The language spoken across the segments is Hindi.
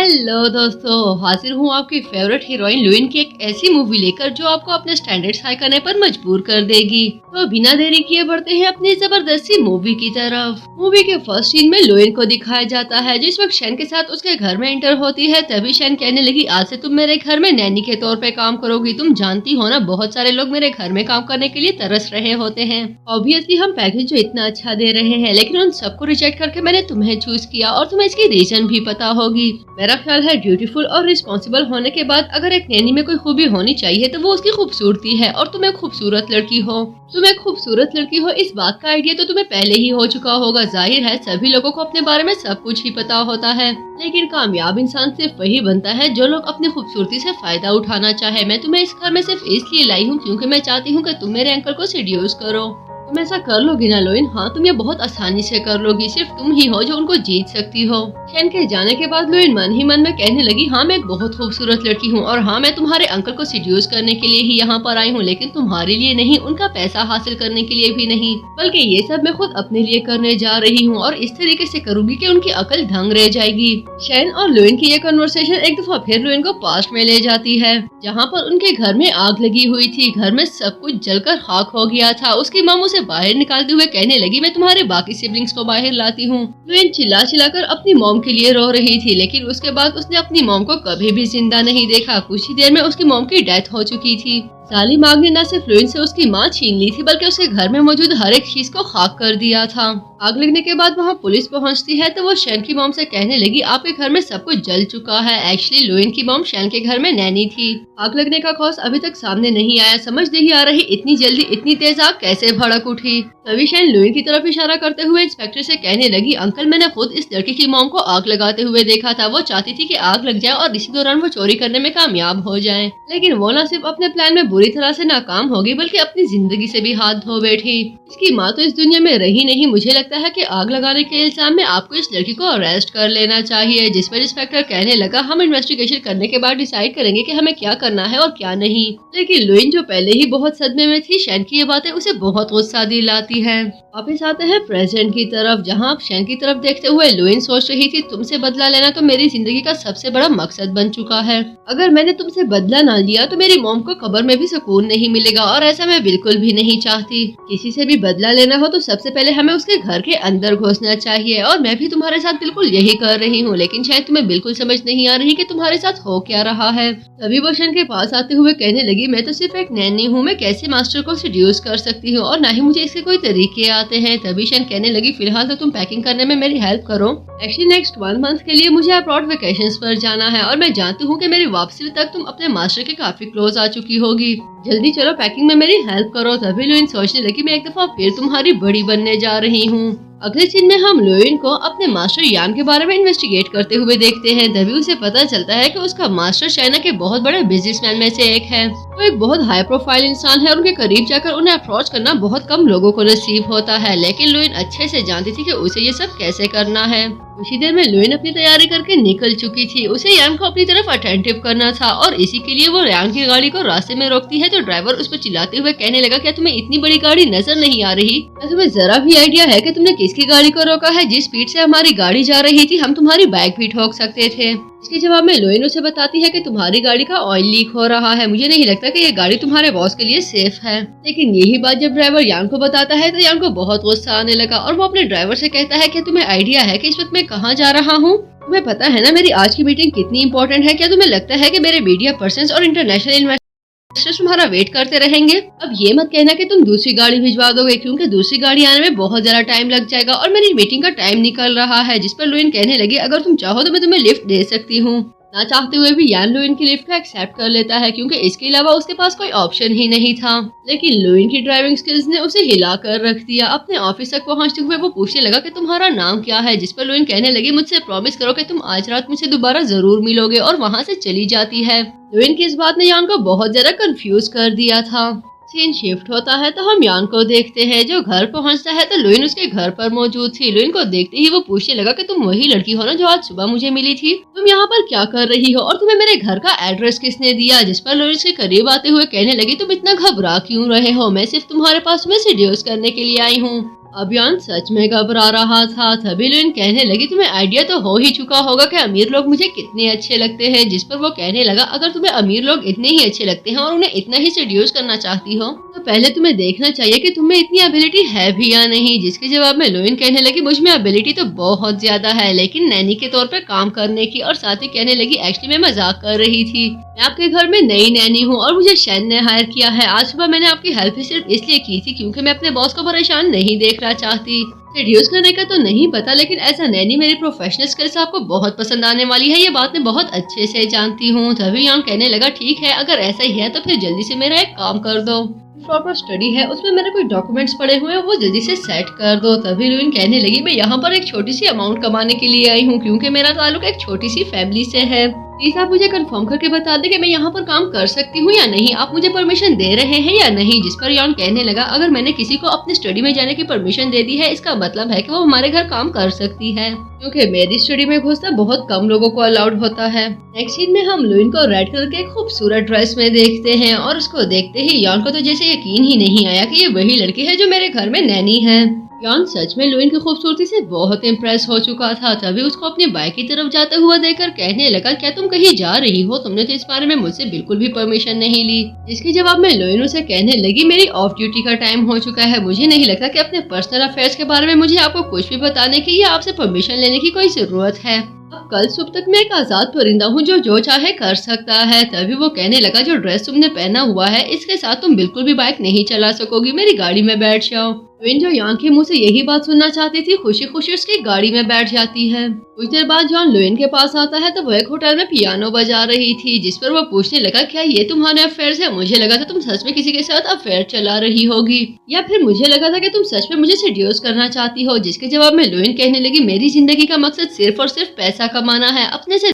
हेलो दोस्तों, हाजिर हूँ आपकी फेवरेट हीरोइन लुइन की एक ऐसी मूवी लेकर जो आपको अपने स्टैंडर्ड्स हाई करने पर मजबूर कर देगी। तो बिना देरी किए बढ़ते हैं अपनी जबरदस्ती मूवी की तरफ। मूवी के फर्स्ट सीन में लुइन को दिखाया जाता है। जिस वक्त शैन के साथ उसके घर में एंटर होती है तभी शैन कहने लगी, आज से तुम मेरे घर में नैनी के तौर पे काम करोगी। तुम जानती हो ना, बहुत सारे लोग मेरे घर में काम करने के लिए तरस रहे होते हैं। ऑब्वियसली हम पैकेज जो इतना अच्छा दे रहे हैं, लेकिन उन सबको रिजेक्ट करके मैंने तुम्हें चूज किया और तुम्हें इसकी रीजन भी पता होगी। मेरा ख्याल है ड्यूटीफुल और रिस्पॉन्सिबल होने के बाद अगर एक नैनी में कोई खूबी होनी चाहिए तो वो उसकी खूबसूरती है। और तुम एक खूबसूरत लड़की हो, इस बात का आइडिया तो तुम्हें पहले ही हो चुका होगा। जाहिर है सभी लोगों को अपने बारे में सब कुछ ही पता होता है, लेकिन कामयाब इंसान सिर्फ वही बनता है जो लोग अपनी खूबसूरती से फायदा उठाना चाहे। मैं तुम्हें इस घर में सिर्फ इसलिए लाई हूँ क्योंकि मैं चाहती हूँ कि तुम मेरे अंकल को सीड्यूस करो। तुम ऐसा कर लोगी ना लुइन? हाँ, तुम ये बहुत आसानी से कर लोगी। सिर्फ तुम ही हो जो उनको जीत सकती हो। शैन के जाने के बाद लुइन मन ही मन में कहने लगी, हाँ मैं एक बहुत खूबसूरत लड़की हूँ और हाँ मैं तुम्हारे अंकल को सीड्यूस करने के लिए ही यहाँ पर आई हूँ, लेकिन तुम्हारे लिए नहीं, उनका पैसा हासिल करने के लिए भी नहीं, बल्कि ये सब मैं खुद अपने लिए करने जा रही हूँ और इस तरीके से करूंगी कि उनकी अकल दंग रह जाएगी। शैन और लुइन की ये कन्वर्सेशन एक दफा फिर लुइन को पास्ट में ले जाती है, जहाँ पर उनके घर में आग लगी हुई थी। घर में सब कुछ जलकर खाक हो गया था। उसकी माँ उसे बाहर निकालते हुए कहने लगी, मैं तुम्हारे बाकी सिबलिंग्स को बाहर लाती हूँ। लुइन चिल्ला चिल्लाकर अपनी मॉम के लिए रो रही थी, लेकिन उसके बाद उसने अपनी मॉम को कभी भी जिंदा नहीं देखा। कुछ ही देर में उसकी मॉम की डेथ हो चुकी थी। जालिम आग ने न सिर्फ लुइन से उसकी माँ छीन ली थी, बल्कि उसके घर में मौजूद हर एक चीज को खाक कर दिया था। आग लगने के बाद वहाँ पुलिस पहुँचती है तो वो शैन की मॉम से कहने लगी, आपके घर में सब कुछ जल चुका है। एक्चुअली लुइन की मॉम शैन के घर में नैनी थी। आग लगने का कॉज अभी तक सामने नहीं आया। समझ नहीं आ रही इतनी जल्दी इतनी तेज आग कैसे भड़क उठी। तभी शैन लुइन की तरफ इशारा करते हुए इंस्पेक्टर से कहने लगी, अंकल मैंने खुद इस लड़की की मॉम को आग लगाते हुए देखा था। वो चाहती थी कि आग लग जाए और इसी दौरान वो चोरी करने में कामयाब हो जाए, लेकिन वो न सिर्फ अपने प्लान में बुरी तरह से नाकाम होगी बल्कि अपनी जिंदगी से भी हाथ धो बैठी। इसकी माँ तो इस दुनिया में रही नहीं। मुझे लगता है कि आग लगाने के इल्जाम में आपको इस लड़की को अरेस्ट कर लेना चाहिए। जिस पर इंस्पेक्टर कहने लगा, हम इन्वेस्टिगेशन करने के बाद डिसाइड करेंगे कि हमें क्या करना है और क्या नहीं। लेकिन लुइन जो पहले ही बहुत सदमे में थी, शैन की ये बातें उसे बहुत गुस्सा दिलाती है। वापिस आते हैं प्रेजेंट की तरफ, जहाँ आप शैन की तरफ देखते हुए लुइन सोच रही थी, तुमसे बदला लेना तो मेरी जिंदगी का सबसे बड़ा मकसद बन चुका है। अगर मैंने तुमसे बदला ना लिया तो मेरी मॉम को कब्र में भी सुकून नहीं मिलेगा और ऐसा मैं बिल्कुल भी नहीं चाहती। किसी से भी बदला लेना हो तो सबसे पहले हमें उसके घर के अंदर घुसना चाहिए और मैं भी तुम्हारे साथ बिल्कुल यही कर रही हूँ, लेकिन शायद तुम्हें बिल्कुल समझ नहीं आ रही कि तुम्हारे साथ हो क्या रहा है। तभी वो शैन के पास आते हुए कहने लगी, मैं तो सिर्फ एक नैनी हूँ, मैं कैसे मास्टर को सीड्यूस कर सकती हूँ और ना ही मुझे इसके कोई तरीके आते हैं। तभी शैन कहने लगी, फिलहाल तो तुम पैकिंग करने में मेरी हेल्प करो। एक्चुअली नेक्स्ट 1 मंथ के लिए मुझे अब्रॉड वेकेशंस पर जाना है और मैं जानती हूँ कि मेरी वापसी तक तुम अपने मास्टर के काफी क्लोज आ चुकी होगी। जल्दी चलो पैकिंग में मेरी हेल्प करो। तभी लुइन सोचने लगी, मैं एक दफा फिर तुम्हारी बड़ी बनने जा रही हूँ। अगले सीन में हम लुइन को अपने मास्टर यान के बारे में इन्वेस्टिगेट करते हुए देखते हैं। तभी उसे पता चलता है कि उसका मास्टर चाइना के बहुत बड़े बिजनेसमैन में से एक है। वो एक बहुत हाई प्रोफाइल इंसान है और उनके करीब जाकर उन्हें अप्रोच करना बहुत कम लोगों को नसीब होता है, लेकिन लुइन अच्छे से जानती थी कि उसे ये सब कैसे करना है। कुछ ही देर में लुइन अपनी तैयारी करके निकल चुकी थी। उसे यान को अपनी तरफ अटेंटिव करना था और इसी के लिए वो यान की गाड़ी को रास्ते में रोकती है तो ड्राइवर उस पर चिल्लाते हुए कहने लगा, क्या तुम्हें इतनी बड़ी गाड़ी नजर नहीं आ रही? क्या तुम्हें जरा भी आइडिया है कि तुमने किसकी गाड़ी को रोका है? जिस स्पीड से हमारी गाड़ी जा रही थी हम तुम्हारी बाइक भी ठोक सकते थे। इसके जवाब में लुइन उसे बताती है कि तुम्हारी गाड़ी का ऑयल लीक हो रहा है, मुझे नहीं लगता कि ये गाड़ी तुम्हारे बॉस के लिए सेफ है। लेकिन यही बात जब ड्राइवर यान को बताता है तो यान को बहुत गुस्सा आने लगा और वो अपने ड्राइवर से कहता है कि तुम्हें आइडिया है कि इस वक्त मैं कहाँ जा रहा हूँ? तुम्हें पता है ना मेरी आज की मीटिंग कितनी इंपॉर्टेंट है? क्या तुम्हें लगता है कि मेरे मीडिया पर्संस और इंटरनेशनल इन्वेस्टर्स तुम्हारा वेट करते रहेंगे? अब ये मत कहना कि तुम दूसरी गाड़ी भिजवा दोगे, क्योंकि दूसरी गाड़ी आने में बहुत ज्यादा टाइम लग जाएगा और मेरी मीटिंग का टाइम निकल रहा है। जिस पर लुइन कहने लगी, अगर तुम चाहो तो मैं तुम्हें लिफ्ट दे सकती हूँ। ना चाहते हुए भी यान लुइन की लिफ्ट का एक्सेप्ट कर लेता है, क्योंकि इसके अलावा उसके पास कोई ऑप्शन ही नहीं था। लेकिन लुइन की ड्राइविंग स्किल्स ने उसे हिला कर रख दिया। अपने ऑफिस तक पहुंचते हुए वो पूछने लगा कि तुम्हारा नाम क्या है? जिस पर लुइन कहने लगी, मुझसे प्रॉमिस करो कि तुम आज रात मुझसे दोबारा जरूर मिलोगे, और वहाँ से चली जाती है। लुइन की इस बात ने यान को बहुत ज्यादा कंफ्यूज कर दिया था। सीन शिफ्ट होता है तो हम यान को देखते हैं जो घर पहुंचता है तो लुइन उसके घर पर मौजूद थी। लुइन को देखते ही वो पूछने लगा कि तुम वही लड़की हो ना जो आज सुबह मुझे मिली थी? तुम यहाँ पर क्या कर रही हो और तुम्हें मेरे घर का एड्रेस किसने दिया? जिस पर लुइन के करीब आते हुए कहने लगी, तुम इतना घबरा क्यों रहे हो? मैं सिर्फ तुम्हारे पास तुम्हें सीड्यूस करने के लिए आई हूँ। अब यान सच में घबरा रहा था। तभी लुइन कहने लगी, तुम्हें आइडिया तो हो ही चुका होगा कि अमीर लोग मुझे कितने अच्छे लगते हैं। जिस पर वो कहने लगा, अगर तुम्हें अमीर लोग इतने ही अच्छे लगते हैं और उन्हें इतना ही सेड्यूस करना चाहती हो तो पहले तुम्हें देखना चाहिए कि तुम्हें इतनी एबिलिटी है भी या नहीं। जिसके जवाब में लुइन कहने लगी, मुझ में एबिलिटी तो बहुत ज्यादा है, लेकिन नैनी के तौर पर काम करने की। और साथ ही कहने लगी, एक्चुअली मैं मजाक कर रही थी, मैं आपके घर में नई नैनी हूँ और मुझे शैन ने हायर किया है। आज सुबह मैंने आपकी हेल्प सिर्फ इसलिए की थी क्योंकि मैं अपने बॉस को परेशान नहीं देखना चाहती। रिड्यूस करने का तो नहीं पता, लेकिन ऐसा नैनी मेरी प्रोफेशनल स्किल्स आपको बहुत पसंद आने वाली है, ये बात मैं बहुत अच्छे से जानती हूँ। तभी यान कहने लगा, ठीक है, अगर ऐसा ही है तो फिर जल्दी से मेरा एक काम कर दो। प्रॉपर स्टडी है, उसमें मेरे कोई डॉक्यूमेंट्स पड़े हुए हैं, वो जल्दी से सेट कर दो। तभी लुइन कहने लगी, मैं यहाँ पर एक छोटी सी अमाउंट कमाने के लिए आई हूँ क्योंकि मेरा ताल्लुक एक छोटी सी फैमिली से है। प्लीज आप मुझे कंफर्म करके बता दें कि मैं यहाँ पर काम कर सकती हूँ या नहीं, आप मुझे परमिशन दे रहे हैं या नहीं। जिस पर यान कहने लगा, अगर मैंने किसी को अपनी स्टडी में जाने की परमिशन दे दी है, इसका मतलब है कि वो हमारे घर काम कर सकती है, क्योंकि मेरी स्टडी में घुसना बहुत कम लोगों को अलाउड होता है। नेक्स्ट सीन में हम लुइन को रेड कलर के खूबसूरत ड्रेस में देखते हैं और उसको देखते ही यान को तो जैसे यकीन ही नहीं आया कि ये वही लड़की है जो मेरे घर में नैनी है। यान सच में लुइन की खूबसूरती से बहुत इम्प्रेस हो चुका था। तभी उसको अपनी बाइक की तरफ जाते हुआ देखकर कहने लगा, क्या तुम कहीं जा रही हो? तुमने तो इस बारे में मुझसे बिल्कुल भी परमिशन नहीं ली। जिसके जवाब में लुइन उसे कहने लगी, मेरी ऑफ ड्यूटी का टाइम हो चुका है, मुझे नहीं लगता कि अपने पर्सनल अफेयर्स के बारे में मुझे आपको कुछ भी बताने की या आपसे परमिशन लेने की कोई जरूरत है। अब कल सुबह तक मैं एक आजाद परिंदा हूँ जो चाहे कर सकता है। तभी वो कहने लगा, जो ड्रेस तुमने पहना हुआ है इसके साथ तुम बिल्कुल भी बाइक नहीं चला सकोगी, मेरी गाड़ी में बैठ जाओ। लुइन जो यान के मुंह से यही बात सुनना चाहती थी, खुशी खुशी उसकी गाड़ी में बैठ जाती है। कुछ देर बाद जॉन लुइन के पास आता है तो वो एक होटल में पियानो बजा रही थी। जिस पर वो पूछने लगा, क्या ये तुम्हारे अफेयर है? मुझे लगा था तुम सच में किसी के साथ अफेयर चला रही होगी, या फिर मुझे लगा था कि तुम सच में मुझे सेड्यूस करना चाहती हो। जिसके जवाब में लुइन कहने लगी, मेरी जिंदगी का मकसद सिर्फ और सिर्फ पैसा कमाना है, अपने से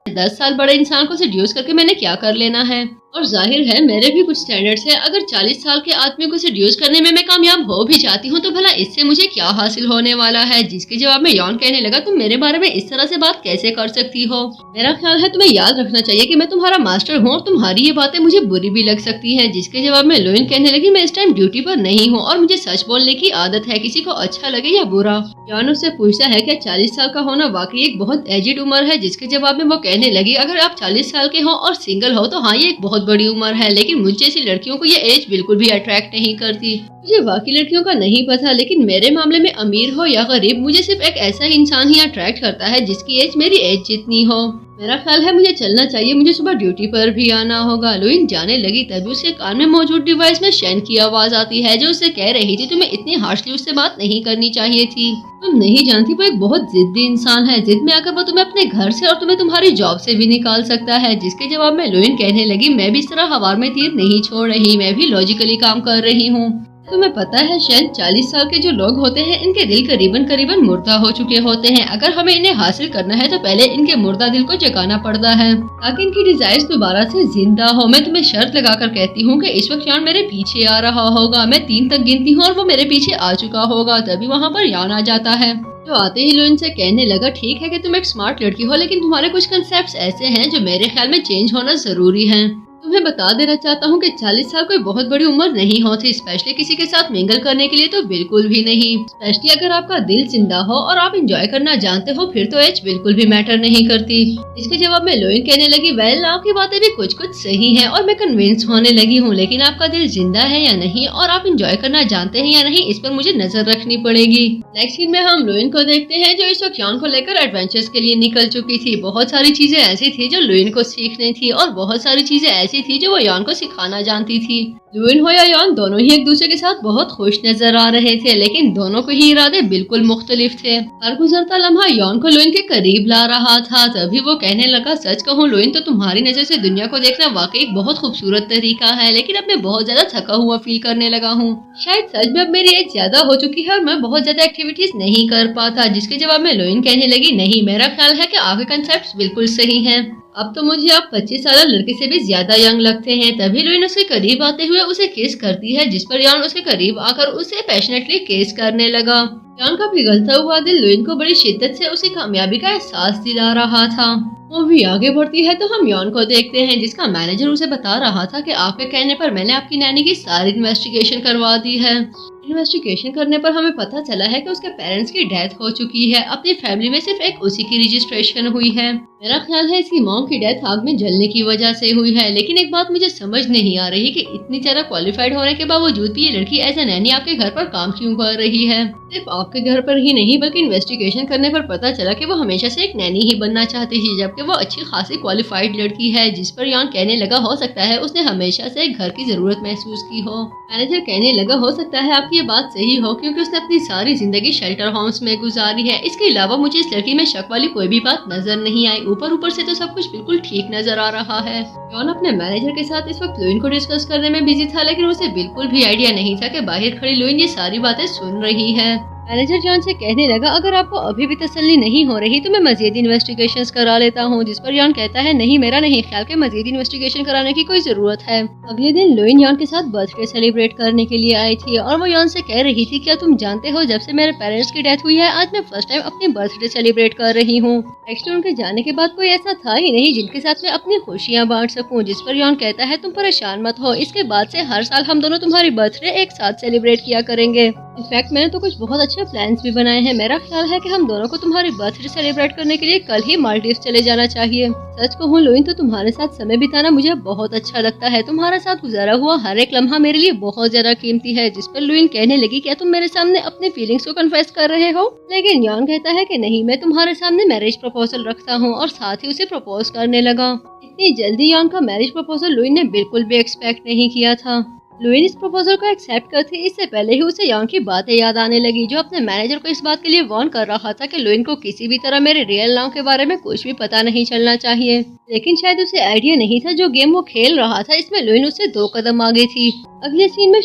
10 साल बड़े इंसान को सेड्यूस करके मैंने क्या कर लेना है। और जाहिर है मेरे भी कुछ स्टैंडर्ड्स हैं, अगर 40 साल के आदमी को सेड्यूस करने में मैं कामयाब हो भी जाती हूँ तो भला इससे मुझे क्या हासिल होने वाला है। जिसके जवाब में यॉन कहने लगा, तुम मेरे बारे में इस तरह से बात कैसे कर सकती हो? मेरा ख्याल है तुम्हें याद रखना चाहिए कि मैं तुम्हारा मास्टर हूँ और तुम्हारी ये बातें मुझे बुरी भी लग सकती है। जिसके जवाब में लुइन कहने लगी, मैं इस टाइम ड्यूटी पर नहीं हूँ और मुझे सच बोलने की आदत है, किसी को अच्छा लगे या बुरा। यॉन उससे पूछता है कि 40 साल का होना वाकई एक बहुत एजिड उम्र है। जिसके जवाब में वो कहने लगी, अगर आप 40 साल के हो और सिंगल हो तो हाँ ये एक बहुत बड़ी उम्र है, लेकिन मुझ जैसी लड़कियों को ये एज बिल्कुल भी अट्रैक्ट नहीं करती। मुझे बाकी लड़कियों का नहीं पता, लेकिन मेरे मामले में अमीर हो या गरीब, मुझे सिर्फ एक ऐसा इंसान ही अट्रैक्ट करता है जिसकी एज मेरी एज जितनी हो। मेरा ख्याल है मुझे चलना चाहिए, मुझे सुबह ड्यूटी पर भी आना होगा। लुइन जाने लगी तभी उसके कान में मौजूद डिवाइस में शैन की आवाज आती है, जो उससे कह रही थी, तुम्हें इतनी हार्शली उससे बात नहीं करनी चाहिए थी। तुम नहीं जानती वो एक बहुत जिद्दी इंसान है, जिद में आकर वो तुम्हें अपने घर से और तुम्हें तुम्हारी जॉब से भी निकाल सकता है। जिसके जवाब में लुइन कहने लगी, मैं भी इस तरह हवा में तीर नहीं छोड़ रही, मैं भी लॉजिकली काम कर रही हूँ। तुम्हें पता है शायद 40 साल के जो लोग होते हैं इनके दिल करीबन करीबन मुर्दा हो चुके होते हैं। अगर हमें इन्हें हासिल करना है तो पहले इनके मुर्दा दिल को जगाना पड़ता है ताकि इनकी डिजायर्स दोबारा से जिंदा हो। मैं तुम्हें शर्त लगाकर कहती हूँ कि इस वक्त यान मेरे पीछे आ रहा होगा, मैं 3 तक गिनती हूँ और वो मेरे पीछे आ चुका होगा। तभी वहाँ पर यान आ जाता है, जो आते ही लुइन से कहने लगा, ठीक है कि तुम एक स्मार्ट लड़की हो, लेकिन तुम्हारे कुछ कंसेप्ट ऐसे हैं जो मेरे ख्याल में चेंज होना जरूरी है। तुम्हें बता देना चाहता हूँ कि 40 साल कोई बहुत बड़ी उम्र नहीं होती, स्पेशली किसी के साथ मिंगल करने के लिए तो बिल्कुल भी नहीं। स्पेशली अगर आपका दिल जिंदा हो और आप एंजॉय करना जानते हो, फिर तो एज बिल्कुल भी मैटर नहीं करती। इसके जवाब में लुइन कहने लगी, वेल आपकी बातें भी कुछ कुछ सही है और मैं कन्विंस होने लगी हूँ, लेकिन आपका दिल जिंदा है या नहीं और आप एंजॉय करना जानते हैं या नहीं, इस पर मुझे नजर रखनी पड़ेगी। नेक्स्ट सीन में हम लुइन को देखते हैं जो इस वक्त यान को लेकर एडवेंचर्स के लिए निकल चुकी थी। बहुत सारी चीजें ऐसी थी जो लुइन को सीखनी थी और बहुत सारी चीजें ऐसी थी जो वो यान को सिखाना जानती थी। लुइन हो या यान दोनों ही एक दूसरे के साथ बहुत खुश नजर आ रहे थे, लेकिन दोनों के ही इरादे बिल्कुल मुख्तलिफ थे। हर गुजरता लम्हा यान को लुइन के करीब ला रहा था। तभी वो कहने लगा, सच कहूँ लुइन तो तुम्हारी नजर से दुनिया को देखना वाकई एक बहुत खूबसूरत तरीका है, लेकिन अब मैं बहुत ज्यादा थका हुआ फील करने लगा हूँ। शायद सच में अब मेरी एज ज्यादा हो चुकी है और मैं बहुत ज्यादा एक्टिविटीज नहीं कर पाता। जिसके जवाब में लुइन कहने लगी, नहीं, मेरा ख्याल है कि आपके कंसेप्ट बिल्कुल सही है, अब तो मुझे आप 25 साल लड़के से भी ज्यादा यंग लगते हैं। तभी लुइन उसके करीब आते हुए उसे किस करती है, जिस पर यान उसके करीब आकर उसे पैशनेटली किस करने लगा। यान का पिघलता हुआ दिल लुइन को बड़ी शिद्दत से उसकी कामयाबी का एहसास दिला रहा था। मूवी आगे बढ़ती है तो हम यान को देखते हैं, जिसका मैनेजर उसे बता रहा था कि आपके कहने पर मैंने आपकी नैनी की सारी इन्वेस्टिगेशन करवा दी है। इन्वेस्टिगेशन करने पर हमें पता चला है कि उसके पेरेंट्स की डेथ हो चुकी है। अपनी फैमिली में सिर्फ एक उसी की रजिस्ट्रेशन हुई है। मेरा ख्याल है इसकी मॉम की डेथ आग में जलने की वजह से हुई है। लेकिन एक बात मुझे समझ नहीं आ रही कि इतनी ज्यादा क्वालिफाइड होने के बावजूद भी ये लड़की एज ए नैनी आपके घर पर काम क्यों कर रही है। सिर्फ आपके घर पर ही नहीं बल्कि इन्वेस्टिगेशन करने पर पता चला कि वो हमेशा से एक नैनी ही बनना चाहती थी, जबकि वो अच्छी खासी क्वालिफाइड लड़की है। जिस पर यान कहने लगा हो सकता है उसने हमेशा से एक घर की जरूरत महसूस की हो। मैनेजर कहने लगा हो सकता है आपकी ये बात सही हो क्योंकि उसने अपनी सारी जिंदगी शेल्टर होम्स में गुजारी है। इसके अलावा मुझे इस लड़की में शक वाली कोई भी बात नजर नहीं आई। ऊपर से तो सब कुछ बिल्कुल ठीक नजर आ रहा है। जॉन अपने मैनेजर के साथ इस वक्त लुइन को डिस्कस करने में बिजी था, लेकिन उसे बिल्कुल भी आइडिया नहीं था कि बाहर खड़ी लुइन ये सारी बातें सुन रही है। मैनेजर जॉन से कहने लगा अगर आपको अभी भी तसल्ली नहीं हो रही तो मैं मजीद इन्वेस्टिगेशंस करा लेता हूँ। जिस पर जॉन कहता है नहीं, मेरा नहीं ख्याल कि मजीद इन्वेस्टिगेशन कराने की कोई जरूरत है। अगले दिन लुइन जॉन के साथ बर्थडे सेलिब्रेट करने के लिए आई थी और वो जॉन से कह रही थी क्या तुम जानते हो जब से मेरे पेरेंट्स की डेथ हुई है आज मैं फर्स्ट टाइम अपनी बर्थडे सेलिब्रेट कर रही हूँ। एक्चुअली उनके जाने के बाद कोई ऐसा था ही नहीं जिनके साथ मैं अपनी खुशियाँ बांट सकूँ। जिस पर जॉन कहता है तुम परेशान मत हो, इसके बाद से हर साल हम दोनों तुम्हारी बर्थडे एक साथ सेलिब्रेट किया करेंगे। इनफैक्ट मैंने तो कुछ बहुत अच्छे प्लान्स भी बनाए हैं। मेरा ख्याल है कि हम दोनों को तुम्हारी बर्थडे सेलिब्रेट करने के लिए कल ही मालदीव चले जाना चाहिए। सच कहूँ लुइन तो तुम्हारे साथ समय बिताना मुझे बहुत अच्छा लगता है। तुम्हारे साथ गुजारा हुआ हर एक लम्हा मेरे लिए बहुत ज्यादा कीमती है। जिस पर लुइन कहने लगी क्या तुम मेरे सामने अपनी फीलिंग्स को कन्फेस कर रहे हो। लेकिन जॉन कहता है कि नहीं, मैं तुम्हारे सामने मैरिज प्रपोजल रखता हूँ और साथ ही उसे प्रपोज करने लगा। इतनी जल्दी जॉन का मैरिज प्रपोजल लुइन ने बिल्कुल भी एक्सपेक्ट नहीं किया था। लुइन इस प्रपोजल को एक्सेप्ट करती इससे पहले ही उसे यॉन की बातें याद आने लगी जो अपने मैनेजर को इस बात के लिए वार्न कर रहा था कि लुइन को किसी भी तरह मेरे रियल नाम के बारे में कुछ भी पता नहीं चलना चाहिए। लेकिन शायद उसे आइडिया नहीं था जो गेम वो खेल रहा था इसमें लुइन उससे 2 कदम आगे थी। अगले सीन में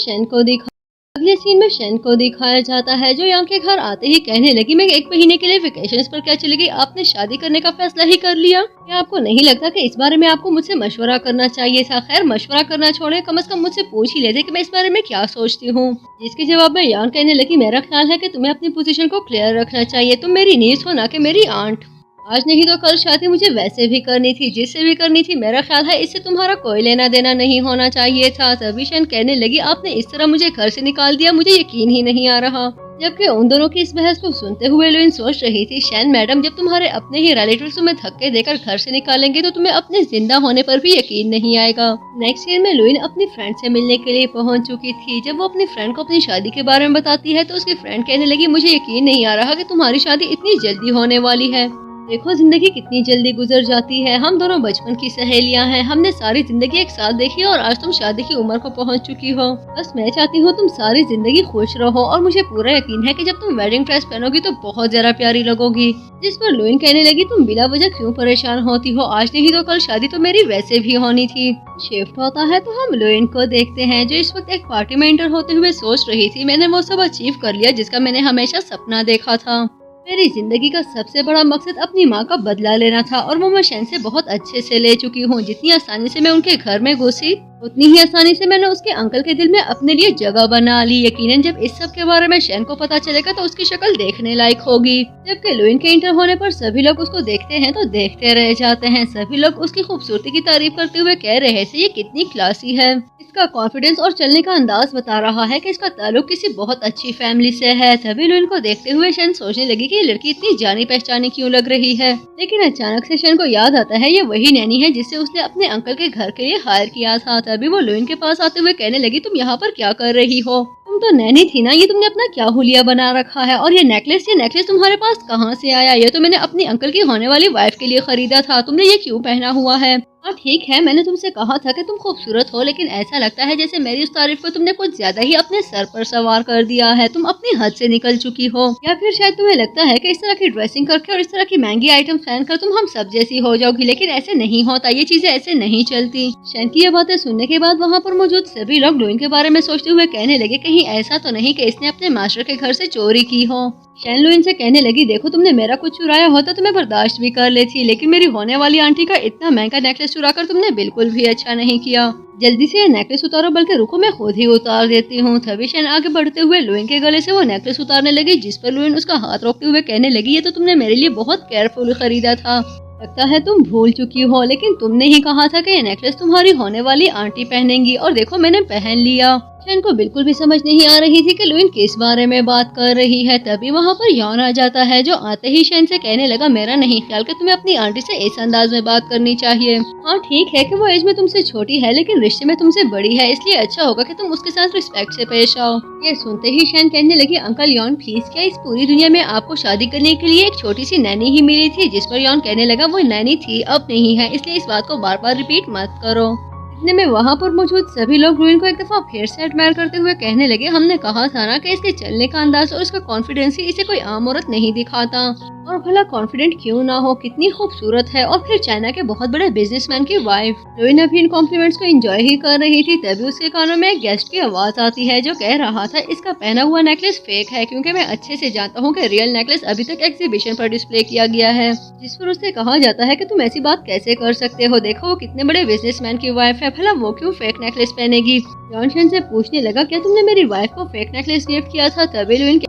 शेन को दिखाया जाता है जो यॉन के घर आते ही कहने लगी मैं 1 महीने के लिए वेकेशंस पर क्या चली गई, आपने शादी करने का फैसला ही कर लिया। क्या आपको नहीं लगता कि इस बारे में आपको मुझसे मशवरा करना चाहिए था। खैर मशवरा करना छोड़े, कम से कम मुझसे पूछ ही लेते कि मैं इस बारे में क्या सोचती हूँ। जिसके जवाब में यॉन कहने लगी मेरा ख्याल है कि तुम्हें अपनी पोजीशन को क्लियर रखना चाहिए। तुम मेरी नीस हो ना कि मेरी आंट। आज नहीं तो कल शादी मुझे वैसे भी करनी थी, जिससे भी करनी थी। मेरा ख्याल है इससे तुम्हारा कोई लेना देना नहीं होना चाहिए था। तभी शेन कहने लगी आपने इस तरह मुझे घर से निकाल दिया, मुझे यकीन ही नहीं आ रहा। जबकि उन दोनों की इस बहस को सुनते हुए लुइन सोच रही थी शेन मैडम जब तुम्हारे अपने ही रिलेटिव्स तुम्हें धक्के देकर घर से निकालेंगे तो तुम्हें अपने जिंदा होने पर भी यकीन नहीं आएगा। नेक्स्ट सीन में लुइन अपनी फ्रेंड से मिलने के लिए पहुंच चुकी थी। जब वो अपनी फ्रेंड को अपनी शादी के बारे में बताती है तो उसकी फ्रेंड कहने लगी मुझे यकीन नहीं आ रहा कि तुम्हारी शादी इतनी जल्दी होने वाली है। देखो जिंदगी कितनी जल्दी गुजर जाती है। हम दोनों बचपन की सहेलियां हैं, हमने सारी जिंदगी एक साथ देखी और आज तुम शादी की उम्र को पहुंच चुकी हो। बस मैं चाहती हूँ तुम सारी जिंदगी खुश रहो और मुझे पूरा यकीन है कि जब तुम वेडिंग ड्रेस पहनोगी तो बहुत ज्यादा प्यारी लगोगी। जिस पर लुइन कहने लगी तुम बिला वजह क्यों परेशान होती हो, आज नहीं तो कल शादी तो मेरी वैसे भी होनी थी। शिफ्ट होता है तो हम लुइन को देखते हैं जो इस वक्त एक पार्टी में एंटर होते हुए सोच रही थी मैंने वो सब अचीव कर लिया जिसका मैंने हमेशा सपना देखा था। मेरी जिंदगी का सबसे बड़ा मकसद अपनी माँ का बदला लेना था और वो मैं शेन से बहुत अच्छे से ले चुकी हूँ। जितनी आसानी से मैं उनके घर में घुसी उतनी ही आसानी से मैंने उसके अंकल के दिल में अपने लिए जगह बना ली। यकीनन जब इस सब के बारे में शेन को पता चलेगा तो उसकी शक्ल देखने लायक होगी। जबकि लुइन के इंटर होने पर सभी लोग उसको देखते हैं तो देखते रह जाते हैं। सभी लोग उसकी खूबसूरती की तारीफ करते हुए कह रहे हैं ये कितनी क्लासी है। इसका कॉन्फिडेंस और चलने का अंदाज बता रहा है कि इसका ताल्लुक किसी बहुत अच्छी फैमिली से है। तभी लुइन को देखते हुए शेन सोचने लगी कि ये लड़की इतनी जानी पहचानी क्यों लग रही है। लेकिन अचानक से शेन को याद आता है ये वही नैनी है जिससे उसने अपने अंकल के घर के लिए हायर किया था। तभी वो लुइन के पास आते हुए कहने लगी तुम यहाँ पर क्या कर रही हो, तुम तो नैनी थी ना, ये तुमने अपना क्या हुलिया बना रखा है। और ये नेकलेस तुम्हारे पास कहाँ से आया, ये तो मैंने अपनी अंकल की होने वाली वाइफ के लिए खरीदा था, तुमने ये क्यों पहना हुआ है। हाँ ठीक है, मैंने तुमसे कहा था कि तुम खूबसूरत हो, लेकिन ऐसा लगता है जैसे मेरी उस तारीफ को तुमने कुछ ज्यादा ही अपने सर पर सवार कर दिया है। तुम अपनी हद से निकल चुकी हो। या फिर शायद तुम्हें लगता है कि इस तरह की ड्रेसिंग करके और इस तरह की महंगी आइटम पहन कर तुम हम सब जैसी हो जाओगी, लेकिन ऐसे नहीं होता, ये चीजें ऐसे नहीं चलती। शेन की ये बातें सुनने के बाद वहाँ पर मौजूद सभी लोग लुइन के बारे में सोचते हुए कहने लगे कहीं ऐसा तो नहीं कि इसने अपने मास्टर के घर से चोरी की हो। शेन लुइन से कहने लगी देखो तुमने मेरा कुछ चुराया होता तो मैं बर्दाश्त भी कर लेती, लेकिन मेरी होने वाली आंटी का इतना महंगा नेकलेस चुराकर तुमने बिल्कुल भी अच्छा नहीं किया। जल्दी से ये नेकलेस उतारो, बल्कि रुको मैं खुद ही उतार देती हूँ। तभी शेन आगे बढ़ते हुए लुइन के गले से वो नेकलेस उतारने लगी, जिस पर लुइन उसका हाथ रोकते हुए कहने लगी ये तो तुमने मेरे लिए बहुत केयरफुल खरीदा था, लगता है तुम भूल चुकी हो, लेकिन तुमने ही कहा था कि ये नेकलेस तुम्हारी होने वाली आंटी पहनेंगी और देखो मैंने पहन लिया। शैन को बिल्कुल भी समझ नहीं आ रही थी कि लुइन किस बारे में बात कर रही है। तभी वहाँ पर यॉन आ जाता है, जो आते ही शैन से कहने लगा, मेरा नहीं ख्याल कि तुम्हें अपनी आंटी से इस अंदाज में बात करनी चाहिए। हाँ ठीक है कि वो एज में तुमसे छोटी है, लेकिन रिश्ते में तुमसे बड़ी है, इसलिए अच्छा होगा कि तुम उसके साथ रिस्पेक्ट से पेश आओ। ये सुनते ही शैन कहने लगी, अंकल यॉन प्लीज, क्या इस पूरी दुनिया में आपको शादी करने के लिए एक छोटी सी नैनी ही मिली थी? जिस पर यॉन कहने लगा, वो नैनी थी, अब नहीं है, इसलिए इस बात को बार बार रिपीट मत करो। इतने में वहाँ पर मौजूद सभी लोग लुइन को एक दफा फिर से एडमायर करते हुए कहने लगे, हमने कहा था ना कि इसके चलने का अंदाज और इसका कॉन्फिडेंस ही इसे कोई आम औरत नहीं दिखाता। और भला कॉन्फिडेंट क्यों ना हो, कितनी खूबसूरत है, और फिर चाइना के बहुत बड़े बिजनेसमैन की वाइफ। लुइन अभी इन कॉम्प्लीमेंट्स को एंजॉय ही कर रही थी, तभी उसके कानों में एक गेस्ट की आवाज आती है, जो कह रहा था, इसका पहना हुआ नेकलेस फेक है, क्योंकि मैं अच्छे से जानता हूँ कि रियल नेकलेस अभी तक एग्जीबिशन पर डिस्प्ले किया गया है। जिस पर उससे कहा जाता है कि तुम ऐसी बात कैसे कर सकते हो, देखो वो कितने बड़े बिजनेसमैन की वाइफ है, भला वो क्यों फेक नेकलेस पहनेगी। यॉन शैन से पूछने लगा, क्या तुमने मेरी वाइफ को फेक नेकलेस गिफ्ट किया था? तभी लुइन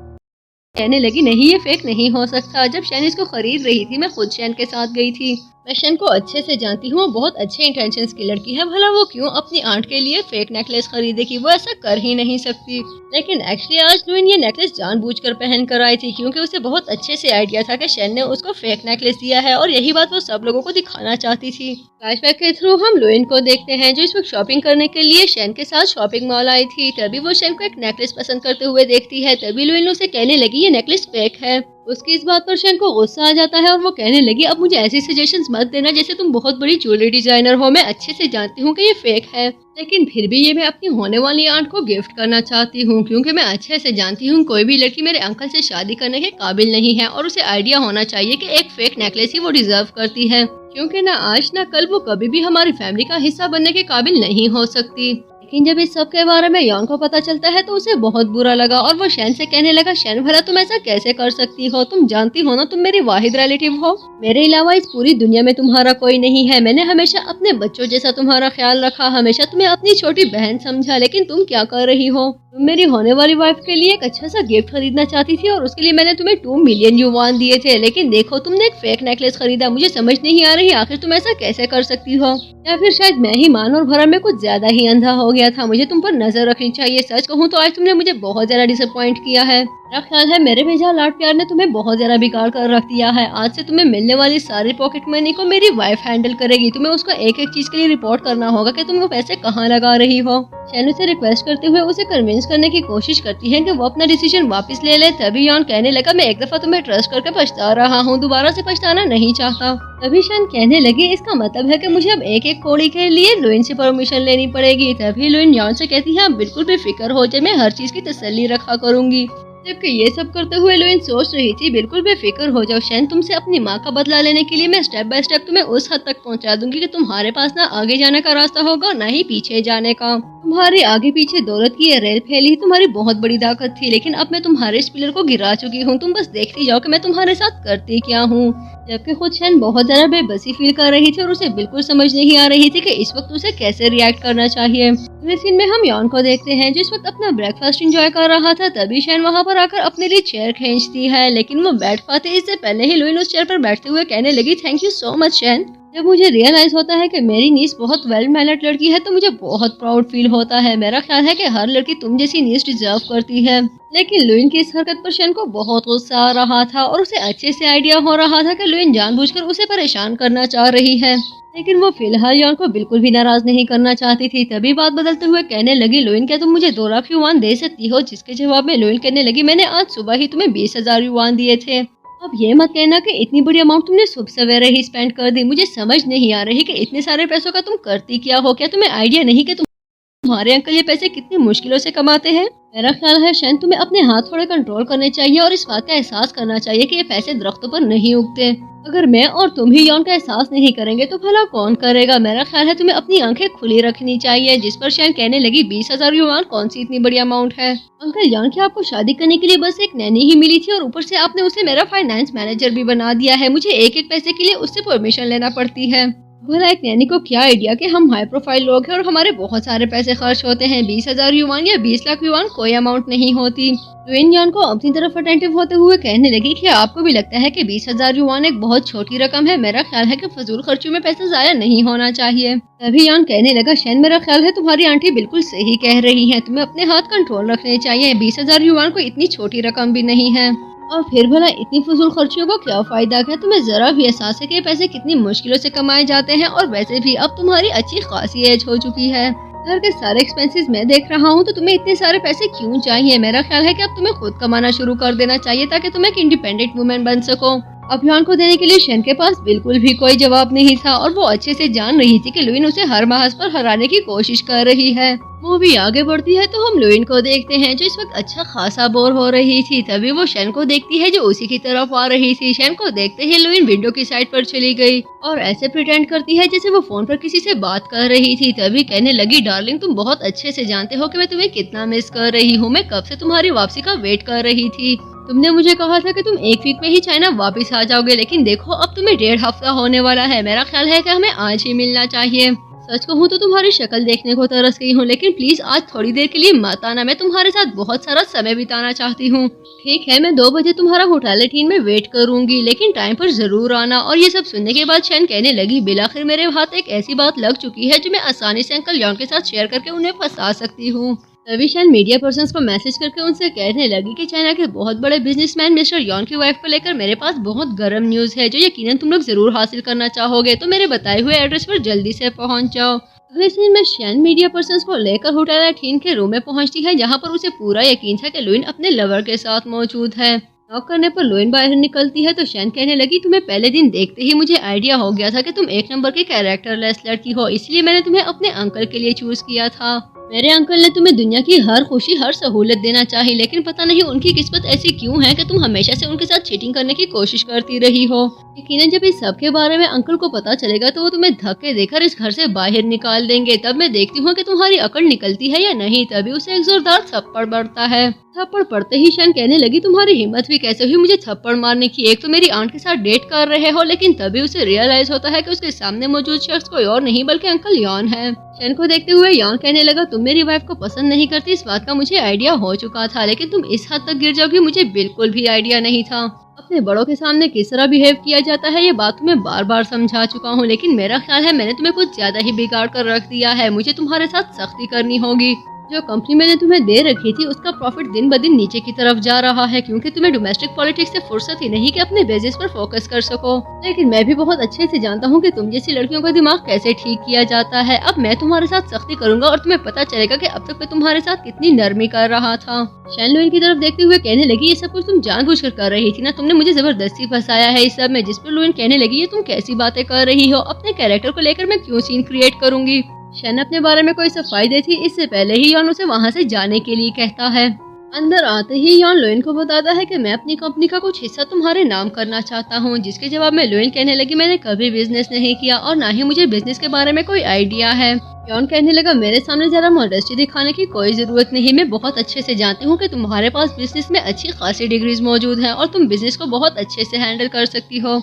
कहने लगी, नहीं ये फेक नहीं हो सकता, जब शैन इसको खरीद रही थी मैं खुद शैन के साथ गई थी, मैं शैन को अच्छे से जानती हूँ, वो बहुत अच्छे इंटेंशंस की लड़की है, भला वो क्यों अपनी आंट के लिए फेक नेकलेस खरीदेगी, वो ऐसा कर ही नहीं सकती। लेकिन एक्चुअली आज लुइन ये नेकलेस जानबूझकर पहन कर आई थी, क्योंकि उसे बहुत अच्छे से आइडिया था कि शैन ने उसको फेक नेकलेस दिया है, और यही बात वो सब लोगों को दिखाना चाहती थी। फ्लैशबैक के थ्रू हम लुइन को देखते हैं, जो इस वक्त शॉपिंग करने के लिए शैन के साथ शॉपिंग मॉल आई थी। तभी वो शैन को एक नेकलेस पसंद करते हुए देखती है, तभी लुइन उसे कहने लगी, ये नेकलेस फेक है। उसकी इस बात पर शैन को गुस्सा आ जाता है, और वो कहने लगी, अब मुझे ऐसी सजेशंस मत देना जैसे तुम बहुत बड़ी ज्वेलरी डिजाइनर हो, मैं अच्छे से जानती हूँ कि ये फेक है, लेकिन फिर भी ये मैं अपनी होने वाली आंट को गिफ्ट करना चाहती हूँ, क्योंकि मैं अच्छे से जानती हूँ कोई भी लड़की मेरे अंकल से शादी करने के काबिल नहीं है, और उसे आइडिया होना चाहिए कि एक फेक नेकलेस ही वो डिजर्व करती है, क्योंकि ना आज ना कल वो कभी भी हमारी फैमिली का हिस्सा बनने के काबिल नहीं हो सकती। लेकिन जब इस सब के बारे में यॉन को पता चलता है तो उसे बहुत बुरा लगा, और वो शैन से कहने लगा, शैन भला तुम ऐसा कैसे कर सकती हो, तुम जानती हो ना तुम मेरी वाहिद रिलेटिव हो, मेरे अलावा इस पूरी दुनिया में तुम्हारा कोई नहीं है, मैंने हमेशा अपने बच्चों जैसा तुम्हारा ख्याल रखा, हमेशा तुम्हें अपनी छोटी बहन समझा, लेकिन तुम क्या कर रही हो, तुम मेरी होने वाली वाइफ के लिए एक अच्छा सा गिफ्ट खरीदना चाहती थी, और उसके लिए मैंने तुम्हें 2 मिलियन युआन दिए थे, लेकिन देखो तुमने एक फेक नेकलेस खरीदा। मुझे समझ नहीं आ रही आखिर तुम ऐसा कैसे कर सकती हो, या फिर शायद मैं ही मान और भरम में कुछ ज्यादा ही अंधा हो गया था, मुझे तुम पर नजर रखनी चाहिए। सच कहूँ तो आज तुमने मुझे बहुत ज्यादा डिसअपॉइंट किया है, मेरा ख्याल है मेरे भेजा लाड प्यार ने तुम्हें बहुत ज्यादा बिगाड़ कर रख दिया है। आज से तुम्हें मिलने वाली सारी पॉकेट मनी को मेरी वाइफ हैंडल करेगी, तुम्हें उसको एक एक चीज के लिए रिपोर्ट करना होगा कि तुम वो पैसे कहाँ लगा रही हो। शैन से रिक्वेस्ट करते हुए उसे कन्विंस करने की कोशिश करती है कि वो अपना डिसीजन वापस ले ले। तभी यॉन कहने लगा, मैं एक दफा तुम्हें ट्रस्ट करके पछता रहा हूँ, दोबारा से पछताना नहीं चाहता। तभी शैन कहने लगी, इसका मतलब है कि मुझे अब एक एक कौड़ी के लिए लुइन से परमिशन लेनी पड़ेगी। तभी लुइन यॉन से कहती है, बिल्कुल बेफिक्र हो जाए, मैं हर चीज की तसल्ली रखा करूंगी। जबकि ये सब करते हुए लुइन सोच रही थी, बिल्कुल बेफिक्र हो जाओ शैन, तुमसे अपनी माँ का बदला लेने के लिए मैं स्टेप बाय स्टेप तुम्हें उस हद तक पहुँचा दूंगी कि तुम्हारे पास ना आगे जाने का रास्ता होगा ना ही पीछे जाने का। तुम्हारे आगे पीछे दौलत की ये रेल फैली तुम्हारी बहुत बड़ी ताकत थी, लेकिन अब मैं तुम्हारे इस पिलर को गिरा चुकी हूँ, तुम बस देखती जाओ कि मैं तुम्हारे साथ करती क्या हूँ। जबकि खुद शैन बहुत ज्यादा बेबसी फील कर रही थी, और उसे बिल्कुल समझ नहीं आ रही थी कि इस वक्त उसे कैसे रिएक्ट करना चाहिए। अगले सीन में हम यॉन को देखते हैं, जिस वक्त अपना ब्रेकफास्ट एंजॉय कर रहा था। तभी शैन वहाँ पर आकर अपने लिए चेयर खींचती है, लेकिन वो बैठ पाते इससे पहले ही लुइन उस चेयर पर बैठते हुए कहने लगी, थैंक यू सो मच शैन। जब मुझे रियलाइज होता है कि मेरी नीस बहुत वेल मैनर्ड लड़की है तो मुझे बहुत प्राउड फील होता है। मेरा ख्याल है कि हर लड़की तुम जैसी नीस डिजर्व करती है। लेकिन लुइन की इस हरकत पर शैन को बहुत गुस्सा आ रहा था, और उसे अच्छे से आइडिया हो रहा था कि लुइन जानबूझकर उसे परेशान करना चाह रही है, लेकिन वो फिलहाल यॉन को बिल्कुल भी नाराज नहीं करना चाहती थी। तभी बात बदलते हुए कहने लगी, लुइन क्या तुम मुझे 2 लाख युआन दे सकती हो? जिसके जवाब में लुइन कहने लगी, मैंने आज सुबह ही तुम्हें 20,000 युआन दिए थे, अब ये मत कहना कि इतनी बड़ी अमाउंट तुमने सुबह सवेरे ही स्पेंड कर दी। मुझे समझ नहीं आ रही कि इतने सारे पैसों का तुम करती क्या हो, क्या तुम्हें आइडिया नहीं कि तुम्हारे अंकल ये पैसे कितनी मुश्किलों से कमाते हैं। मेरा ख्याल है शैन तुम्हें अपने हाथ थोड़े कंट्रोल करने चाहिए, और इस बात का एहसास करना चाहिए कि ये पैसे दरख्तों पर नहीं उगते। अगर मैं और तुम ही यॉन का एहसास नहीं करेंगे तो भला कौन करेगा। मेरा ख्याल है तुम्हें अपनी आंखें खुली रखनी चाहिए। जिस पर शैन कहने लगी, 20,000 युआन कौन सी इतनी बड़ी अमाउंट है? अंकल यॉन, क्या आपको शादी करने के लिए बस एक नैनी ही मिली थी, और ऊपर से आपने उसे मेरा फाइनेंस मैनेजर भी बना दिया है। मुझे एक एक पैसे के लिए उससे परमिशन लेना पड़ती है। भला एक नैनी को क्या आइडिया कि हम हाई प्रोफाइल लोग हैं और हमारे बहुत सारे पैसे खर्च होते हैं। 20,000 युआन या 20 लाख युआन कोई अमाउंट नहीं होती। लुइन यान को अपनी तरफ अटेंटिव होते हुए कहने लगी कि आपको भी लगता है कि 20,000 युआन एक बहुत छोटी रकम है। मेरा ख्याल है कि फजूल खर्चों में पैसा जाया नहीं होना चाहिए। तभी यान कहने लगा, शैन मेरा ख्याल है तुम्हारी आंटी बिल्कुल सही कह रही है, तुम्हें अपने हाथ कंट्रोल रखने चाहिए। 20,000 युआन कोई इतनी छोटी रकम भी नहीं है। और फिर भला इतनी फजूल खर्चियों को क्या फायदा है? तुम्हें जरा भी एहसास है कि पैसे कितनी मुश्किलों से कमाए जाते हैं। और वैसे भी अब तुम्हारी अच्छी खासी एज हो चुकी है, घर के सारे एक्सपेंसेस मैं देख रहा हूँ, तो तुम्हें इतने सारे पैसे क्यों चाहिए? मेरा ख्याल है कि अब तुम्हें खुद कमाना शुरू कर देना चाहिए ताकि तुम एक इंडिपेंडेंट वुमेन बन सको। अभियान को देने के लिए शैन के पास बिल्कुल भी कोई जवाब नहीं था और वो अच्छे से जान रही थी कि लुइन उसे हर महाज पर हराने की कोशिश कर रही है। मूवी आगे बढ़ती है तो हम लुइन को देखते हैं जो इस वक्त अच्छा खासा बोर हो रही थी। तभी वो शैन को देखती है जो उसी की तरफ आ रही थी। शैन को देखते ही लुइन विंडो की साइड पर चली गई और ऐसे प्रिटेंड करती है जैसे वो फोन पर किसी से बात कर रही थी। तभी कहने लगी, डार्लिंग तुम बहुत अच्छे से जानते हो कि मैं तुम्हें कितना मिस कर रही हूँ। मैं कब से तुम्हारी वापसी का वेट कर रही थी। तुमने मुझे कहा था कि तुम एक वीक में ही चाइना वापस आ जाओगे, लेकिन देखो अब तुम्हें 1.5 हफ्ता होने वाला है। मेरा ख्याल है कि हमें आज ही मिलना चाहिए। सच कहूँ तो तुम्हारी शक्ल देखने को तरस गई हूँ, लेकिन प्लीज आज थोड़ी देर के लिए मत आना। मैं तुम्हारे साथ बहुत सारा समय बिताना चाहती हूँ। ठीक है, मैं 2 बजे तुम्हारा होटल लेटीन में वेट करूंगी, लेकिन टाइम पर जरूर आना। और ये सब सुनने के बाद शैन कहने लगी, बिलाखिर मेरे हाथ एक ऐसी बात लग चुकी है जो मैं आसानी से अंकल यॉन के साथ शेयर करके उन्हें फंसा सकती हूँ। तभी शैन मीडिया पर्सन्स को मैसेज करके उनसे कहने लगी कि चाइना के बहुत बड़े बिजनेसमैन मिस्टर यॉन की वाइफ को लेकर मेरे पास बहुत गर्म न्यूज है जो यकीनन तुम लोग जरूर हासिल करना चाहोगे। तो मेरे बताए हुए एड्रेस पर जल्दी से पहुंच जाओ। अगले सीन में शैन मीडिया पर्सन्स को लेकर होटल एटीन के रूम में पहुंचती है, जहां पर उसे पूरा यकीन था कि लुइन अपने लवर के साथ मौजूद है। नॉक करने पर लुइन बाहर निकलती है तो शैन कहने लगी, तुम्हें पहले दिन देखते ही मुझे आइडिया हो गया था कि तुम एक नंबर की कैरेक्टरलेस लड़की हो, इसलिए मैंने तुम्हें अपने अंकल के लिए चूज किया था। मेरे अंकल ने तुम्हें दुनिया की हर खुशी हर सहूलत देना चाहिए, लेकिन पता नहीं उनकी किस्मत ऐसी क्यों है कि तुम हमेशा से उनके साथ चीटिंग करने की कोशिश करती रही हो। यकीनन जब इस सब के बारे में अंकल को पता चलेगा तो वो तुम्हें धक्के देकर इस घर से बाहर निकाल देंगे। तब मैं देखती हूँ कि तुम्हारी अकल निकलती है या नहीं। तभी उसे एक जोरदार थप्पड़ पड़ता है। थप्पड़ पड़ते ही शैन कहने लगी, तुम्हारी हिम्मत भी कैसे हुई मुझे थप्पड़ मारने की? एक तो मेरी आंट के साथ डेट कर रहे हो। लेकिन तभी उसे रियलाइज होता है कि उसके सामने मौजूद शख्स कोई और नहीं बल्कि अंकल यॉन है। शैन को देखते हुए यॉन कहने लगा, तुम मेरी वाइफ को पसंद नहीं करती, इस बात का मुझे आइडिया हो चुका था, लेकिन तुम इस हद तक गिर जाओगी मुझे बिल्कुल भी आइडिया नहीं था। अपने बड़ों के सामने किस तरह बिहेव किया जाता है ये बात तुम्हें बार बार समझा चुका हूँ, लेकिन मेरा ख्याल है मैंने तुम्हें कुछ ज्यादा ही बिगाड़ कर रख दिया है। मुझे तुम्हारे साथ सख्ती करनी होगी। जो कंपनी मैंने तुम्हें दे रखी थी उसका प्रॉफिट दिन ब दिन नीचे की तरफ जा रहा है, क्योंकि तुम्हें डोमेस्टिक पॉलिटिक्स से फुर्सत ही नहीं कि अपने बिजनेस पर फोकस कर सको। लेकिन मैं भी बहुत अच्छे से जानता हूँ कि तुम जैसी लड़कियों का दिमाग कैसे ठीक किया जाता है। अब मैं तुम्हारे साथ सख्ती करूंगा और तुम्हें पता चलेगा कि अब तक मैं तुम्हारे साथ कितनी नरमी कर रहा था। शैन लुइन की तरफ देखते हुए कहने लगी, ये सब कुछ तुम जानबूझकर कर रही थी ना, तुमने मुझे जबरदस्ती फंसाया है इस सब में। जिस पर लुइन कहने लगी, ये तुम कैसी बातें कर रही हो? अपने कैरेक्टर को लेकर मैं क्यों सीन क्रिएट करूंगी? शैन अपने बारे में कोई सफाई देती इससे पहले ही यॉन उसे वहाँ से जाने के लिए कहता है। अंदर आते ही यॉन लुइन को बताता है कि मैं अपनी कंपनी का कुछ हिस्सा तुम्हारे नाम करना चाहता हूँ, जिसके जवाब में लुइन कहने लगी, मैंने कभी बिजनेस नहीं किया और ना ही मुझे बिजनेस के बारे में कोई आइडिया है। यॉन कहने लगा, मेरे सामने जरा मॉडेस्टी दिखाने की कोई जरूरत नहीं। मैं बहुत अच्छे से जानती हूँ कि तुम्हारे पास बिजनेस में अच्छी खासी डिग्रीज मौजूद हैं और तुम बिजनेस को बहुत अच्छे से हैंडल कर सकती हो।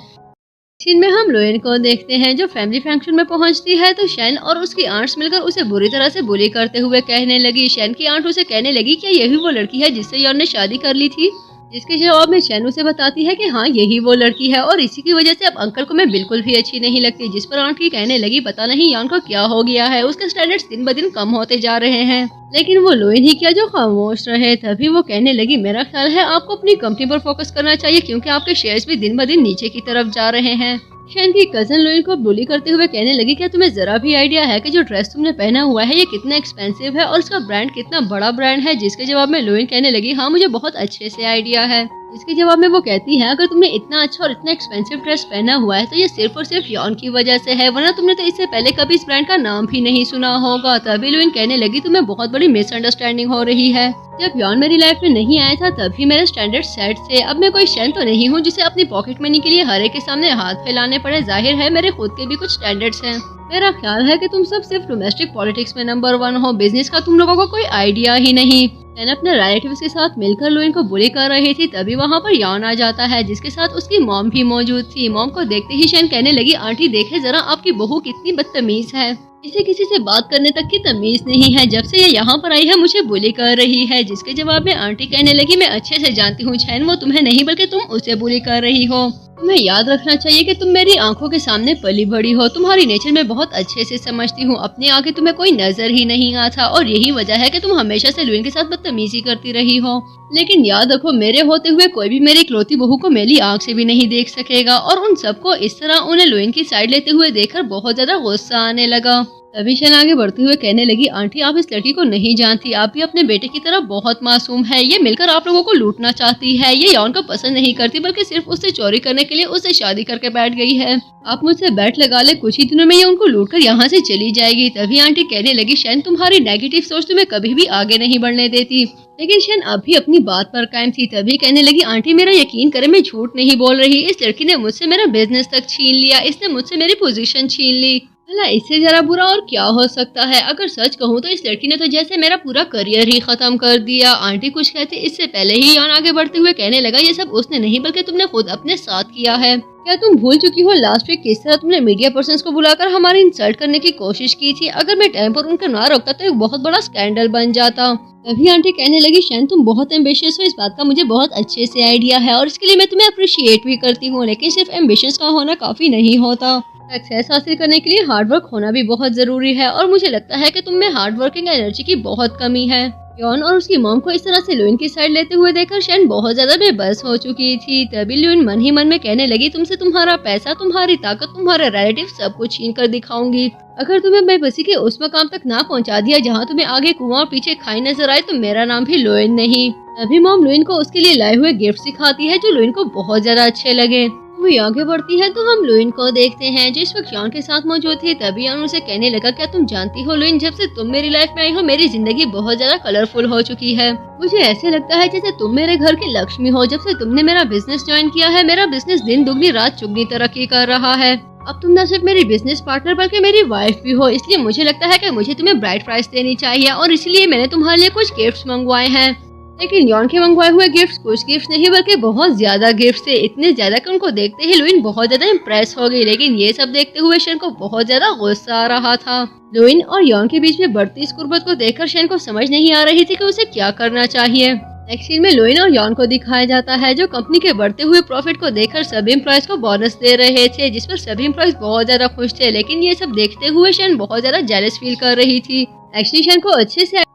सीन में हम लुइन को देखते हैं जो फैमिली फंक्शन में पहुंचती है तो शैन और उसकी आंट्स मिलकर उसे बुरी तरह से बुली करते हुए कहने लगी। शैन की आंट उसे कहने लगी, क्या यही वो लड़की है जिससे यॉन ने शादी कर ली थी? जिसके जवाब में शैन उसे बताती है कि हाँ यही वो लड़की है और इसी की वजह से अब अंकल को मैं बिल्कुल भी अच्छी नहीं लगती। जिस पर आंट की कहने लगी, पता नहीं यॉन को क्या हो गया है, उसके स्टैंडर्ड्स दिन ब दिन कम होते जा रहे हैं। लेकिन वो लुइन ही क्या जो खामोश रहे। तभी वो कहने लगी, मेरा ख्याल है आपको अपनी कंपनी पर फोकस करना चाहिए, क्योंकि आपके शेयर्स भी दिन ब दिन नीचे की तरफ जा रहे हैं। शैन की कजन लुइन को बुली करते हुए कहने लगी, क्या तुम्हें जरा भी आइडिया है कि जो ड्रेस तुमने पहना हुआ है ये कितना एक्सपेंसिव है और इसका ब्रांड कितना बड़ा ब्रांड है? जिसके जवाब में लुइन कहने लगी, हाँ मुझे बहुत अच्छे से आइडिया है। इसके जवाब में वो कहती है, अगर तुमने इतना अच्छा और इतना एक्सपेंसिव ड्रेस पहना हुआ है तो ये सिर्फ और सिर्फ यॉन की वजह से है, वरना तुमने तो इससे पहले कभी इस ब्रांड का नाम भी नहीं सुना होगा। तभी लुइन कहने लगी, तुम्हें बहुत बड़ी मिसअंडरस्टैंडिंग हो रही है। जब यॉन मेरी लाइफ में नहीं आया था तभी मेरे स्टैंडर्ड सेट थे। अब मैं कोई शैन तो नहीं हूँ जिसे अपनी पॉकेट मनी के लिए हर एक के सामने हाथ फैलाने पड़े। जाहिर है मेरे खुद के भी कुछ स्टैंडर्ड्स हैं। मेरा ख्याल है कि तुम सब सिर्फ डोमेस्टिक पॉलिटिक्स में नंबर 1 हो, बिजनेस का तुम लोगों को कोई आइडिया ही नहीं। शैन अपने रिलेटिव्स के साथ मिलकर लुइन को बुली कर रही थी, तभी वहाँ पर यॉन आ जाता है जिसके साथ उसकी मॉम भी मौजूद थी। मॉम को देखते ही शैन कहने लगी, आंटी देखे जरा आपकी बहू कितनी बदतमीज है, इसे किसी से बात करने तक की तमीज नहीं है, जब से ये यहाँ पर आई है मुझे बुली कर रही है। जिसके जवाब में आंटी कहने लगी, मैं अच्छे से जानती हूँ शैन, वो तुम्हें नहीं बल्कि तुम उसे बुली कर रही हो। तुम्हें याद रखना चाहिए कि तुम मेरी आंखों के सामने पली बड़ी हो, तुम्हारी नेचर मैं बहुत अच्छे से समझती हूँ, अपने आगे तुम्हें कोई नजर ही नहीं आता और यही वजह है कि तुम हमेशा से लुइन के साथ बदतमीजी करती रही हो। लेकिन याद रखो, मेरे होते हुए कोई भी मेरी इकलौती बहू को मेरी आंख से भी नहीं देख सकेगा। और उन सबको इस तरह उन्हें लुइन की साइड लेते हुए देखकर बहुत ज्यादा गुस्सा आने लगा। तभी शैन आगे बढ़ते हुए कहने लगी, आंटी आप इस लड़की को नहीं जानती, आप भी अपने बेटे की तरह बहुत मासूम है, ये मिलकर आप लोगों को लूटना चाहती है, ये यॉन को पसंद नहीं करती बल्कि सिर्फ उससे चोरी करने के लिए उससे शादी करके बैठ गई है। आप मुझसे बैट लगा ले, कुछ ही दिनों में ये उनको लूट कर यहाँ से चली जाएगी। तभी आंटी कहने लगी, शैन तुम्हारी नेगेटिव सोच तुम्हें कभी भी आगे नहीं बढ़ने देती। लेकिन शैन अब भी अपनी बात पर कायम थी। तभी कहने लगी, आंटी मेरा यकीन करें मैं झूठ नहीं बोल रही, इस लड़की ने मुझसे मेरा बिजनेस तक छीन लिया, इसने मुझसे मेरी पोजीशन छीन ली, भला इससे जरा बुरा और क्या हो सकता है। अगर सच कहूँ तो इस लड़की ने तो जैसे मेरा पूरा करियर ही खत्म कर दिया। आंटी कुछ कहते इससे पहले ही यॉन आगे बढ़ते हुए कहने लगा, ये सब उसने नहीं बल्कि तुमने खुद अपने साथ किया है। क्या तुम भूल चुकी हो लास्ट वीक किस तरह तुमने मीडिया पर्सन्स को बुलाकर हमारी इंसल्ट करने की कोशिश की थी? अगर मैं टाइम पर उनको ना रोकता तो एक बहुत बड़ा स्कैंडल बन जाता। तभी आंटी कहने लगी, शैन तुम बहुत एम्बिशियस हो, इस बात का मुझे बहुत अच्छे से आइडिया है और इसके लिए मैं तुम्हें अप्रिशिएट भी करती हूँ, लेकिन सिर्फ एम्बिशियस का होना काफी नहीं होता, सक्सेस हासिल करने के लिए हार्ड वर्क होना भी बहुत जरूरी है और मुझे लगता है कि तुम में हार्ड वर्किंग एनर्जी की बहुत कमी है। यॉन और उसकी मॉम को इस तरह से लुइन की साइड लेते हुए देखकर शैन बहुत ज्यादा बेबस हो चुकी थी। तभी लुइन मन ही मन में कहने लगी, तुमसे तुम्हारा पैसा, तुम्हारी ताकत, तुम्हारे रिलेटिव सब कुछ छीन कर दिखाऊंगी। अगर तुम्हें बेबसी के उस मकाम तक ना पहुंचा दिया जहां तुम्हें आगे कुआं और पीछे खाई नजर आए तो मेरा नाम भी लुइन नहीं। तभी मॉम लुइन को उसके लिए लाए हुए गिफ्ट सिखाती है जो लुइन को बहुत ज्यादा अच्छे लगे। वो आगे बढ़ती है तो हम लुइन को देखते हैं जो इस वक्त यॉन के साथ मौजूद थी। तभी यॉन उसे कहने लगा, क्या तुम जानती हो लुइन, जब से तुम मेरी लाइफ में आई हो मेरी जिंदगी बहुत ज्यादा कलरफुल हो चुकी है। मुझे ऐसे लगता है जैसे तुम मेरे घर की लक्ष्मी हो। जब से तुमने मेरा बिजनेस ज्वाइन किया है मेरा बिजनेस दिन दुगनी रात चुगनी तरक्की कर रहा है। अब तुम न सिर्फ मेरी बिजनेस पार्टनर बल्कि मेरी वाइफ भी हो, इसलिए मुझे लगता है कि मुझे तुम्हें ब्राइड प्राइस देनी चाहिए और इसलिए मैंने तुम्हारे लिए कुछ गिफ्ट्स मंगवाए हैं। लेकिन यॉन के मंगवाए हुए गिफ्ट्स कुछ गिफ्ट्स नहीं बल्कि बहुत ज्यादा गिफ्ट्स थे, इतने ज्यादा कि उनको देखते ही लुइन बहुत ज्यादा इम्प्रेस हो गई। लेकिन ये सब देखते हुए शैन को बहुत ज्यादा गुस्सा आ रहा था। लुइन और यॉन के बीच में बढ़ती इस कुर्बत को देखकर शैन को समझ नहीं आ रही थी कि उसे क्या करना चाहिए। नेक्स्ट सीन में लुइन और यॉन को दिखाया जाता है जो कंपनी के बढ़ते हुए प्रॉफिट को देखकर सभी एम्प्लॉयज को बोनस दे रहे थे, जिस पर सभी एम्प्लॉयज बहुत ज्यादा खुश थे। लेकिन ये सब देखते हुए शैन बहुत ज्यादा जेलस फील कर रही थी। एक्चुअली शैन को अच्छे से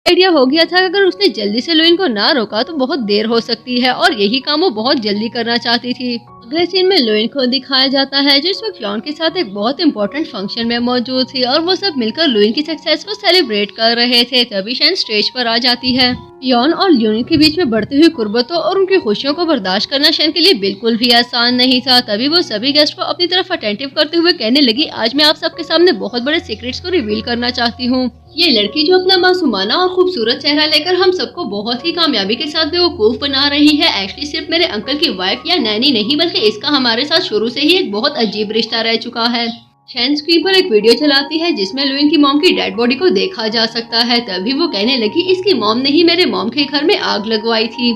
आइडिया हो गया था अगर उसने जल्दी से लुइन को ना रोका तो बहुत देर हो सकती है और यही काम वो बहुत जल्दी करना चाहती थी। अगले सीन में लुइन को दिखाया जाता है जो इस वक्त यॉन के साथ एक बहुत इंपॉर्टेंट फंक्शन में मौजूद थी और वो सब मिलकर लुइन की सक्सेस को सेलिब्रेट कर रहे थे। तभी शैन स्टेज पर आ जाती है। यॉन और लुइन के बीच में बढ़ती हुई कुर्बतों और उनकी खुशियों को बर्दाश्त करना शैन के लिए बिल्कुल भी आसान नहीं था। तभी वो सभी गेस्ट को अपनी तरफ अटेंटिव करते हुए कहने लगी, आज मैं आप सबके सामने बहुत बड़े सीक्रेट्स को रिवील करना चाहती हूँ। ये लड़की जो अपना मासूमाना और खूबसूरत चेहरा लेकर हम सबको बहुत ही कामयाबी के साथ बेवकूफ बना रही है, एक्चुअली सिर्फ मेरे अंकल की वाइफ या नैनी नहीं बल्कि इसका हमारे साथ शुरू से ही एक बहुत अजीब रिश्ता रह चुका है। शैन स्क्रीन पर एक वीडियो चलाती है जिसमें लुइन की मॉम की डेड बॉडी को देखा जा सकता है। तभी वो कहने लगी, इसकी मॉम ने ही मेरे मॉम के घर में आग लगवाई थी।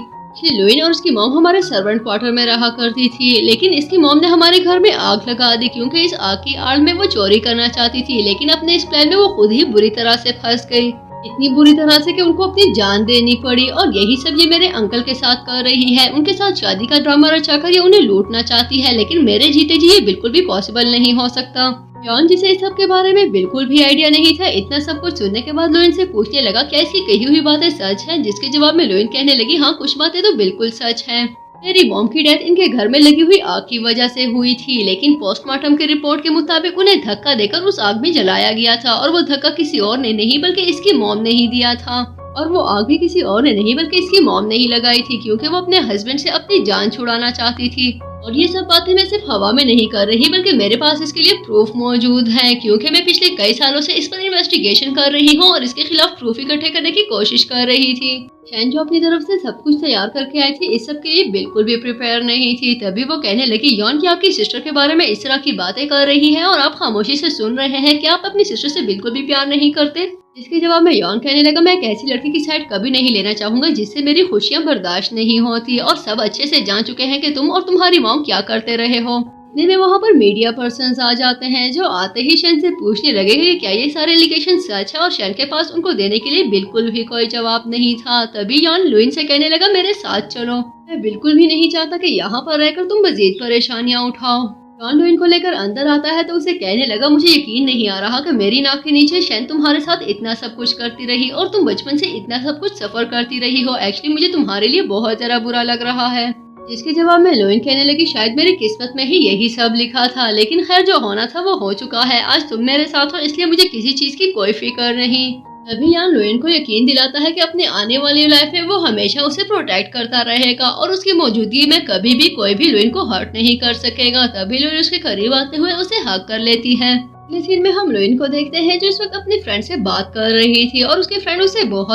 लुइन और उसकी मॉम हमारे सर्वेंट क्वार्टर में रहा करती थी, लेकिन इसकी मॉम ने हमारे घर में आग लगा दी क्योंकि इस आग की आड़ में वो चोरी करना चाहती थी। लेकिन अपने इस प्लान में वो खुद ही बुरी तरह से फंस गई, इतनी बुरी तरह से कि उनको अपनी जान देनी पड़ी। और यही सब ये मेरे अंकल के साथ कर रही है, उनके साथ शादी का ड्रामा रचाकर ये उन्हें लूटना चाहती है। लेकिन मेरे जीते जी ये बिल्कुल भी पॉसिबल नहीं हो सकता। यॉन जिसे इस सब के बारे में बिल्कुल भी आइडिया नहीं था, इतना सब कुछ सुनने के बाद लुइन से पूछने लगा, क्या इसकी कही हुई बातें सच हैं? जिसके जवाब में लुइन कहने लगी, हाँ कुछ बातें तो बिल्कुल सच हैं। मेरी मॉम की डेथ इनके घर में लगी हुई आग की वजह से हुई थी, लेकिन पोस्टमार्टम की रिपोर्ट के मुताबिक उन्हें धक्का देकर उस आग में जलाया गया था और वो धक्का किसी और ने नहीं बल्कि इसकी मॉम ने ही दिया था। और वो आग भी किसी और ने नहीं बल्कि इसकी मॉम ने ही लगाई थी क्योंकि वो अपने हस्बैंड से अपनी जान छुड़ाना चाहती थी। और ये सब बातें मैं सिर्फ हवा में नहीं कर रही बल्कि मेरे पास इसके लिए प्रूफ मौजूद है क्योंकि मैं पिछले कई सालों से इस पर इन्वेस्टिगेशन कर रही हूँ और इसके खिलाफ प्रूफ इकट्ठे करने की कोशिश कर रही थी। शैन जो अपनी तरफ से सब कुछ तैयार करके आई थी इस सब के लिए बिल्कुल भी प्रिपेयर नहीं थी। तभी वो कहने लगी, यॉन की आपकी सिस्टर के बारे में इस तरह की बातें कर रही है और आप खामोशी से सुन रहे हैं, क्या आप अपनी सिस्टर से बिल्कुल भी प्यार नहीं करते? इसके जवाब में यॉन कहने लगा, मैं एक ऐसी लड़की की साइड कभी नहीं लेना चाहूंगा जिससे मेरी खुशियां बर्दाश्त नहीं होती, और सब अच्छे से जान चुके हैं कि तुम और तुम्हारी मॉम क्या करते रहे हो। इतने में वहाँ पर मीडिया पर्सन्स आ जाते हैं, जो आते ही शैन से पूछने लगे कि क्या ये सारे एलिगेशन सच है, और शैन के पास उनको देने के लिए बिल्कुल भी कोई जवाब नहीं था। तभी यॉन लुइन से कहने लगा, मेरे साथ चलो, मैं बिल्कुल भी नहीं चाहता कि यहाँ पर रहकर तुम मजीद परेशानियाँ उठाओ। यॉन लुइन को लेकर अंदर आता है तो उसे कहने लगा, मुझे यकीन नहीं आ रहा कि मेरी नाक के नीचे शैन तुम्हारे साथ इतना सब कुछ करती रही और तुम बचपन से इतना सब कुछ सफर करती रही हो। एक्चुअली मुझे तुम्हारे लिए बहुत जरा बुरा लग रहा है। जिसके जवाब में लुइन कहने लगी, शायद मेरी किस्मत में ही यही सब लिखा था, लेकिन खैर जो होना था वो हो चुका है। आज तुम मेरे साथ हो, इसलिए मुझे किसी चीज की कोई फिक्र नहीं। तभी यहाँ लुइन को यकीन दिलाता है कि अपने आने वाली लाइफ में वो हमेशा उसे प्रोटेक्ट करता रहेगा और उसकी मौजूदगी में कभी भी कोई भी लुइन को हर्ट नहीं कर सकेगा। तभी लुइन उसके करीब आते हुए उसे हक कर लेती है। अगले सीन में हम लुइन को देखते हैं जो इस वक्त अपनी फ्रेंड से बात कर रही थी और उसकी फ्रेंड उसे बहुत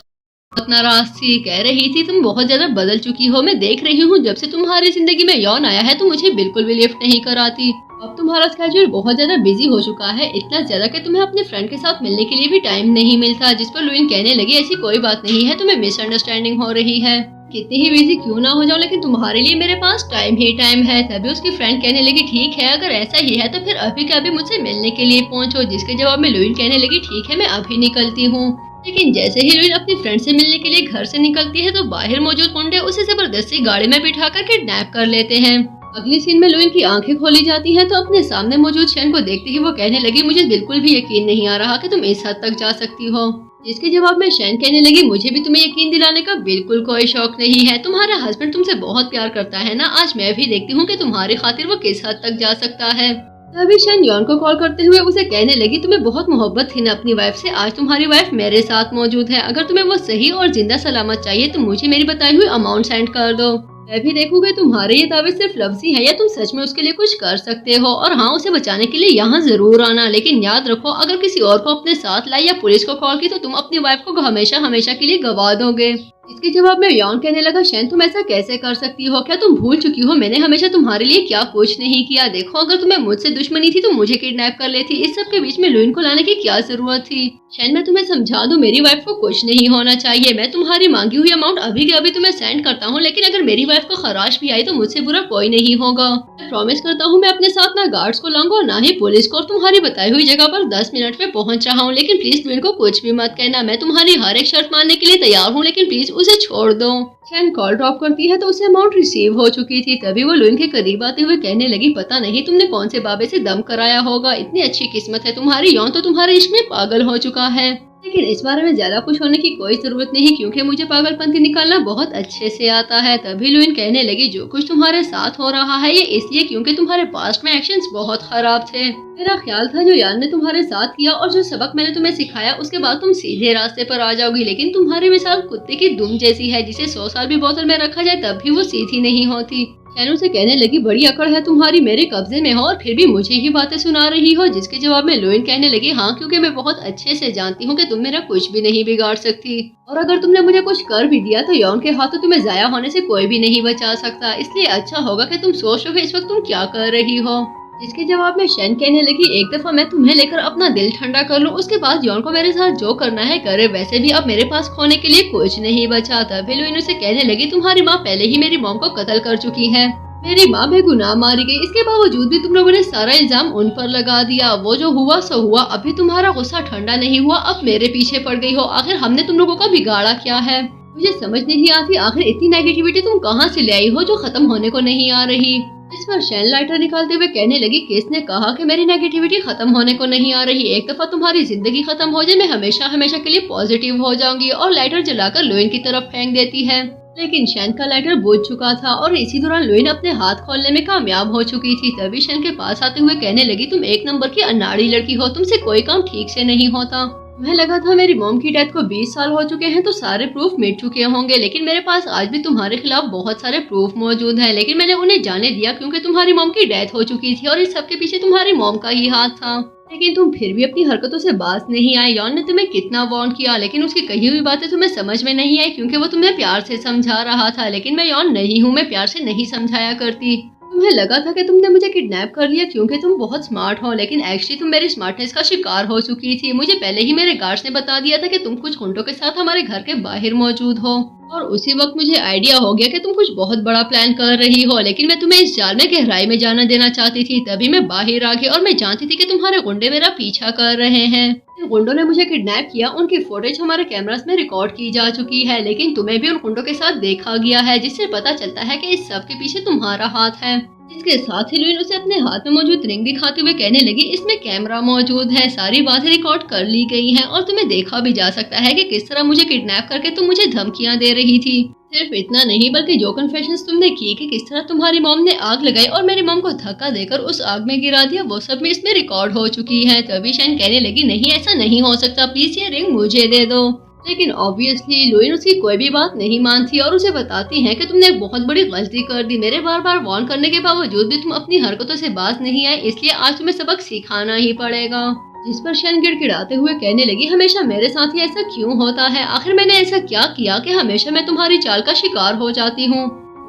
नाराज थी। कह रही थी, तुम बहुत ज्यादा बदल चुकी हो, मैं देख रही हूँ जब से तुम्हारी जिंदगी में यौन आया है तो मुझे बिल्कुल भी लिफ्ट नहीं कराती। अब तुम्हारा स्केड्यूल बहुत ज्यादा बिजी हो चुका है, इतना ज्यादा कि तुम्हें अपने फ्रेंड के साथ मिलने के लिए भी टाइम नहीं मिलता। जिस पर लुइन कहने लगी, ऐसी कोई बात नहीं है, तुम्हें मिसअंडरस्टैंडिंग हो रही है, कितनी ही बिजी क्यों ना हो जाओ, लेकिन तुम्हारे लिए मेरे पास टाइम ही टाइम है। तभी उसकी फ्रेंड कहने लगी, ठीक है, अगर ऐसा ही है तो फिर अभी के अभी मुझसे मिलने के लिए पहुंचो। जिसके जवाब में लुइन कहने लगी, ठीक है, मैं अभी निकलती हूँ। लेकिन जैसे ही लुइन अपनी फ्रेंड से मिलने के लिए घर से निकलती है तो बाहर मौजूद गुंडे उसे जबरदस्ती गाड़ी में बिठाकर किडनैप कर लेते हैं। अगली सीन में लुइन की आंखें खोली जाती हैं तो अपने सामने मौजूद शैन को देखते ही वो कहने लगी, मुझे बिल्कुल भी यकीन नहीं आ रहा कि तुम इस हद तक जा सकती हो। जिसके जवाब में शैन कहने लगी, मुझे भी तुम्हें यकीन दिलाने का बिल्कुल कोई शौक नहीं है, तुम्हारा हस्बैंड तुमसे बहुत प्यार करता है ना, आज मैं भी देखती हूँ कि तुम्हारी खातिर वो किस हद तक जा सकता है। तभी शैन यॉन को कॉल करते हुए उसे कहने लगी, तुम्हें बहुत मोहब्बत थी ना अपनी वाइफ से, आज तुम्हारी वाइफ मेरे साथ मौजूद है, अगर तुम्हें वो सही और जिंदा सलामत चाहिए तो मुझे मेरी बताई हुई अमाउंट सेंड कर दो। मैं भी देखूंगा तुम्हारे ये दावे सिर्फ लफ्जी है या तुम सच में उसके लिए कुछ कर सकते हो, और हाँ, उसे बचाने के लिए यहाँ जरूर आना, लेकिन याद रखो अगर किसी और को अपने साथ लाई या पुलिस को कॉल की तो तुम अपनी वाइफ को हमेशा हमेशा के लिए गवा दोगे। इसके जवाब में यॉन कहने लगा, शैन तुम ऐसा कैसे कर सकती हो, क्या तुम भूल चुकी हो मैंने हमेशा तुम्हारे लिए क्या कुछ नहीं किया। देखो अगर तुम्हें मुझसे दुश्मनी थी तो मुझे किडनैप कर लेती, इस सब के बीच में लुइन को लाने की क्या जरूरत थी। शैन मैं तुम्हें समझा दूं, मेरी वाइफ को कुछ नहीं होना चाहिए, मैं तुम्हारी मांगी हुई अमाउंट अभी के अभी तुम्हें सेंड करता हूँ, लेकिन अगर मेरी वाइफ को खराश भी आई तो मुझसे बुरा कोई नहीं होगा। मैं प्रॉमिस करता हूँ मैं अपने साथ ना गार्ड्स को लाऊंगा और ना ही पुलिस को, और तुम्हारी बताई हुई जगह पर 10 मिनट में पहुँच रहा हूँ, लेकिन प्लीज लुइन को कुछ भी मत कहना। मैं तुम्हारी हर एक शर्त मानने के लिए तैयार हूँ, लेकिन प्लीज उसे छोड़ दो। शैन कॉल ड्रॉप करती है तो उसे अमाउंट रिसीव हो चुकी थी। तभी वो लुइन के करीब आते हुए कहने लगी, पता नहीं तुमने कौन से बाबे से दम कराया होगा, इतनी अच्छी किस्मत है तुम्हारी, यौन तो तुम्हारे इश्क में पागल हो चुका है, लेकिन इस बारे में ज्यादा खुश होने की कोई जरूरत नहीं क्योंकि मुझे पागलपंती निकालना बहुत अच्छे से आता है। तभी लुइन कहने लगी, जो कुछ तुम्हारे साथ हो रहा है ये इसलिए क्योंकि तुम्हारे पास्ट में एक्शंस बहुत खराब थे। मेरा ख्याल था जो यान ने तुम्हारे साथ किया और जो सबक मैंने तुम्हें सिखाया उसके बाद तुम सीधे रास्ते पर आ जाओगी, लेकिन तुम्हारी मिसाल कुत्ते की दुम जैसी है जिसे 100 साल भी बोतल में रखा जाए तब भी वो सीधी नहीं होती। शैन उसे कहने लगी, बड़ी अकड़ है तुम्हारी, मेरे कब्जे में हो और फिर भी मुझे ही बातें सुना रही हो। जिसके जवाब में लुइन कहने लगी, हाँ क्योंकि मैं बहुत अच्छे से जानती हूँ कि तुम मेरा कुछ भी नहीं बिगाड़ सकती, और अगर तुमने मुझे कुछ कर भी दिया तो यौन के हाथों तुम्हें जाया होने से कोई भी नहीं बचा सकता, इसलिए अच्छा होगा कि तुम सोच लो कि इस वक्त तुम क्या कर रही हो। जिसके जवाब में शैन कहने लगी, एक दफा मैं तुम्हें लेकर अपना दिल ठंडा कर लूं, उसके बाद यौन को मेरे साथ जो करना है करे, वैसे भी अब मेरे पास खोने के लिए कुछ नहीं बचा। तभी लुइन उसे कहने लगी, तुम्हारी माँ पहले ही मेरी मॉम को कत्ल कर चुकी है, मेरी माँ बेगुनाह मारी गई, इसके बावजूद भी तुम लोगों ने सारा इल्जाम उन पर लगा दिया। वो जो हुआ सो हुआ, अभी तुम्हारा गुस्सा ठंडा नहीं हुआ, अब मेरे पीछे पड़ गई हो। आखिर हमने तुम लोगों का बिगाड़ा क्या है, मुझे समझ नहीं आती आखिर इतनी नेगेटिविटी तुम कहाँ से ले आई हो जो खत्म होने को नहीं आ रही। इस पर शैन लाइटर निकालते हुए कहने लगी, किसने कहा कि मेरी नेगेटिविटी खत्म होने को नहीं आ रही, एक दफा तुम्हारी जिंदगी खत्म हो जाए मैं हमेशा हमेशा के लिए पॉजिटिव हो जाऊंगी, और लाइटर जलाकर लुइन की तरफ फेंक देती है। लेकिन शैन का लाइटर बुझ चुका था और इसी दौरान लुइन अपने हाथ खोलने में कामयाब हो चुकी थी। तभी शैन के पास आते हुए कहने लगी, तुम एक नंबर की अनाड़ी लड़की हो, तुमसे कोई काम ठीक से नहीं होता। तुम्हें लगा था मेरी मॉम की डेथ को 20 साल हो चुके हैं तो सारे प्रूफ मिट चुके होंगे, लेकिन मेरे पास आज भी तुम्हारे खिलाफ बहुत सारे प्रूफ मौजूद हैं, लेकिन मैंने उन्हें जाने दिया क्योंकि तुम्हारी मॉम की डेथ हो चुकी थी और इस सब के पीछे तुम्हारी मॉम का ही हाथ था। लेकिन तुम फिर भी अपनी हरकतों से बाज नहीं आए। यॉन ने तुम्हें कितना वार्न किया, लेकिन उसकी कही हुई बातें तुम्हें समझ में नहीं आई क्योंकि वो तुम्हें प्यार से समझा रहा था, लेकिन मैं यॉन नहीं हूँ, मैं प्यार से नहीं समझाया करती। तुम्हें लगा था कि तुमने मुझे किडनैप कर लिया क्योंकि तुम बहुत स्मार्ट हो, लेकिन एक्चुअली तुम मेरी स्मार्टनेस का शिकार हो चुकी थी। मुझे पहले ही मेरे गार्ड्स ने बता दिया था कि तुम कुछ गुंडों के साथ हमारे घर के बाहर मौजूद हो, और उसी वक्त मुझे आइडिया हो गया कि तुम कुछ बहुत बड़ा प्लान कर रही हो, लेकिन मैं तुम्हें इस जाल में गहराई में जाना देना चाहती थी। तभी मैं बाहर आ गई और मैं जानती थी कि तुम्हारे गुंडे मेरा पीछा कर रहे हैं। जिन गुंडों ने मुझे किडनैप किया उनकी फुटेज हमारे कैमरास में रिकॉर्ड की जा चुकी है, लेकिन तुम्हें भी उन गुंडों के साथ देखा गया है, जिससे पता चलता है कि इस सब के पीछे तुम्हारा हाथ है। इसके साथ ही लुइन उसे अपने हाथ में मौजूद रिंग दिखाते हुए कहने लगी, इसमें कैमरा मौजूद है, सारी बातें रिकॉर्ड कर ली गई हैं और तुम्हें देखा भी जा सकता है कि किस तरह मुझे किडनैप करके तुम मुझे धमकियां दे रही थी। सिर्फ इतना नहीं बल्कि जो कन्फेशंस तुमने की कि किस तरह तुम्हारी मॉम ने आग लगाई और मेरी मॉम को धक्का देकर उस आग में गिरा दिया, वो सब में इसमें रिकॉर्ड हो चुकी है। तभी शैन कहने लगी, नहीं ऐसा नहीं हो सकता, प्लीज ये रिंग मुझे दे दो। लेकिन ऑब्वियसली लुइन उसकी कोई भी बात नहीं मानती और उसे बताती है कि तुमने एक बहुत बड़ी गलती कर दी। मेरे बार बार वार्न करने के बावजूद भी तुम अपनी हरकतों से बाज नहीं आए, इसलिए आज तुम्हें सबक सिखाना ही पड़ेगा। जिस पर शैन गिड़गिड़ाते हुए कहने लगी, हमेशा मेरे साथ ही ऐसा क्यों होता है? आखिर मैंने ऐसा क्या किया कि हमेशा मैं तुम्हारी चाल का शिकार हो जाती हूँ?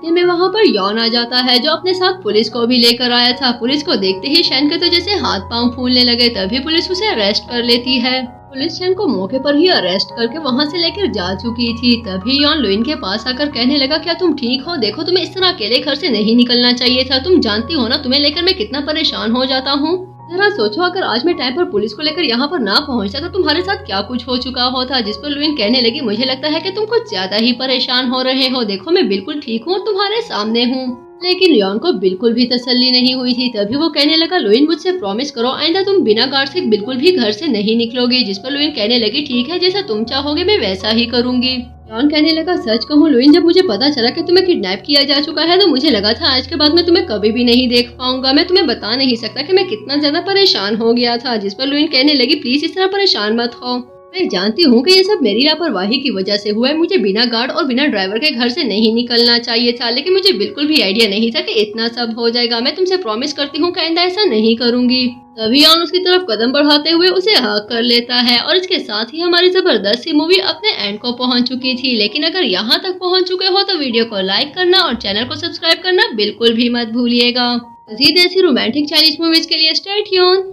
में वहाँ पर यौन आ जाता है जो अपने साथ पुलिस को भी लेकर आया था। पुलिस को देखते ही शैन के तो जैसे हाथ पांव फूलने लगे, तभी पुलिस उसे अरेस्ट कर लेती है। पुलिस शैन को मौके पर ही अरेस्ट करके वहाँ से लेकर जा चुकी थी। तभी यॉन लुइन के पास आकर कहने लगा, क्या तुम ठीक हो? देखो तुम्हें इस तरह अकेले घर से नहीं निकलना चाहिए था, तुम जानती हो ना तुम्हें लेकर मैं कितना परेशान हो जाता हूँ। जरा सोचो अगर आज मैं टाइम पर पुलिस को लेकर यहाँ पर ना पहुँचता तो तुम्हारे साथ क्या कुछ हो चुका होता। जिस पर लुइन कहने लगी, मुझे लगता है कि तुम कुछ ज्यादा ही परेशान हो रहे हो, देखो मैं बिल्कुल ठीक हूँ, तुम्हारे सामने हूँ। लेकिन लियोन को बिल्कुल भी तसल्ली नहीं हुई थी। तभी वो कहने लगा, लुइन मुझसे प्रॉमिस करो आइंदा तुम बिना गार्ड से बिल्कुल भी घर से नहीं निकलोगे। जिस पर लुइन कहने लगी, ठीक है जैसा तुम चाहोगे मैं वैसा ही करूंगी। लियोन कहने लगा, सच कहूँ लुइन, जब मुझे पता चला कि तुम्हें किडनैप किया जा चुका है तो मुझे लगा था आज के बाद मैं तुम्हें कभी भी नहीं देख पाऊंगा। मैं तुम्हें बता नहीं सकता कि मैं कितना ज्यादा परेशान हो गया था। जिस पर लुइन कहने लगी, प्लीज इस तरह परेशान मत हो, मैं जानती हूँ कि ये सब मेरी लापरवाही की वजह से हुआ है। मुझे बिना गार्ड और बिना ड्राइवर के घर से नहीं निकलना चाहिए था, लेकिन मुझे बिल्कुल भी आइडिया नहीं था कि इतना सब हो जाएगा। मैं तुमसे प्रॉमिस करती हूँ कि आइंदा ऐसा नहीं करूंगी। तभी यॉन उसकी तरफ कदम बढ़ाते हुए उसे हक कर लेता है और इसके साथ ही हमारी जबरदस्त सी मूवी अपने एंड को पहुंच चुकी थी। लेकिन अगर यहाँ तक पहुंच चुके हो तो वीडियो को लाइक करना और चैनल को सब्सक्राइब करना बिल्कुल भी मत भूलिएगा। मज़ीद ऐसी रोमांटिक चाइनीज मूवीज के लिए स्टे ट्यून्ड।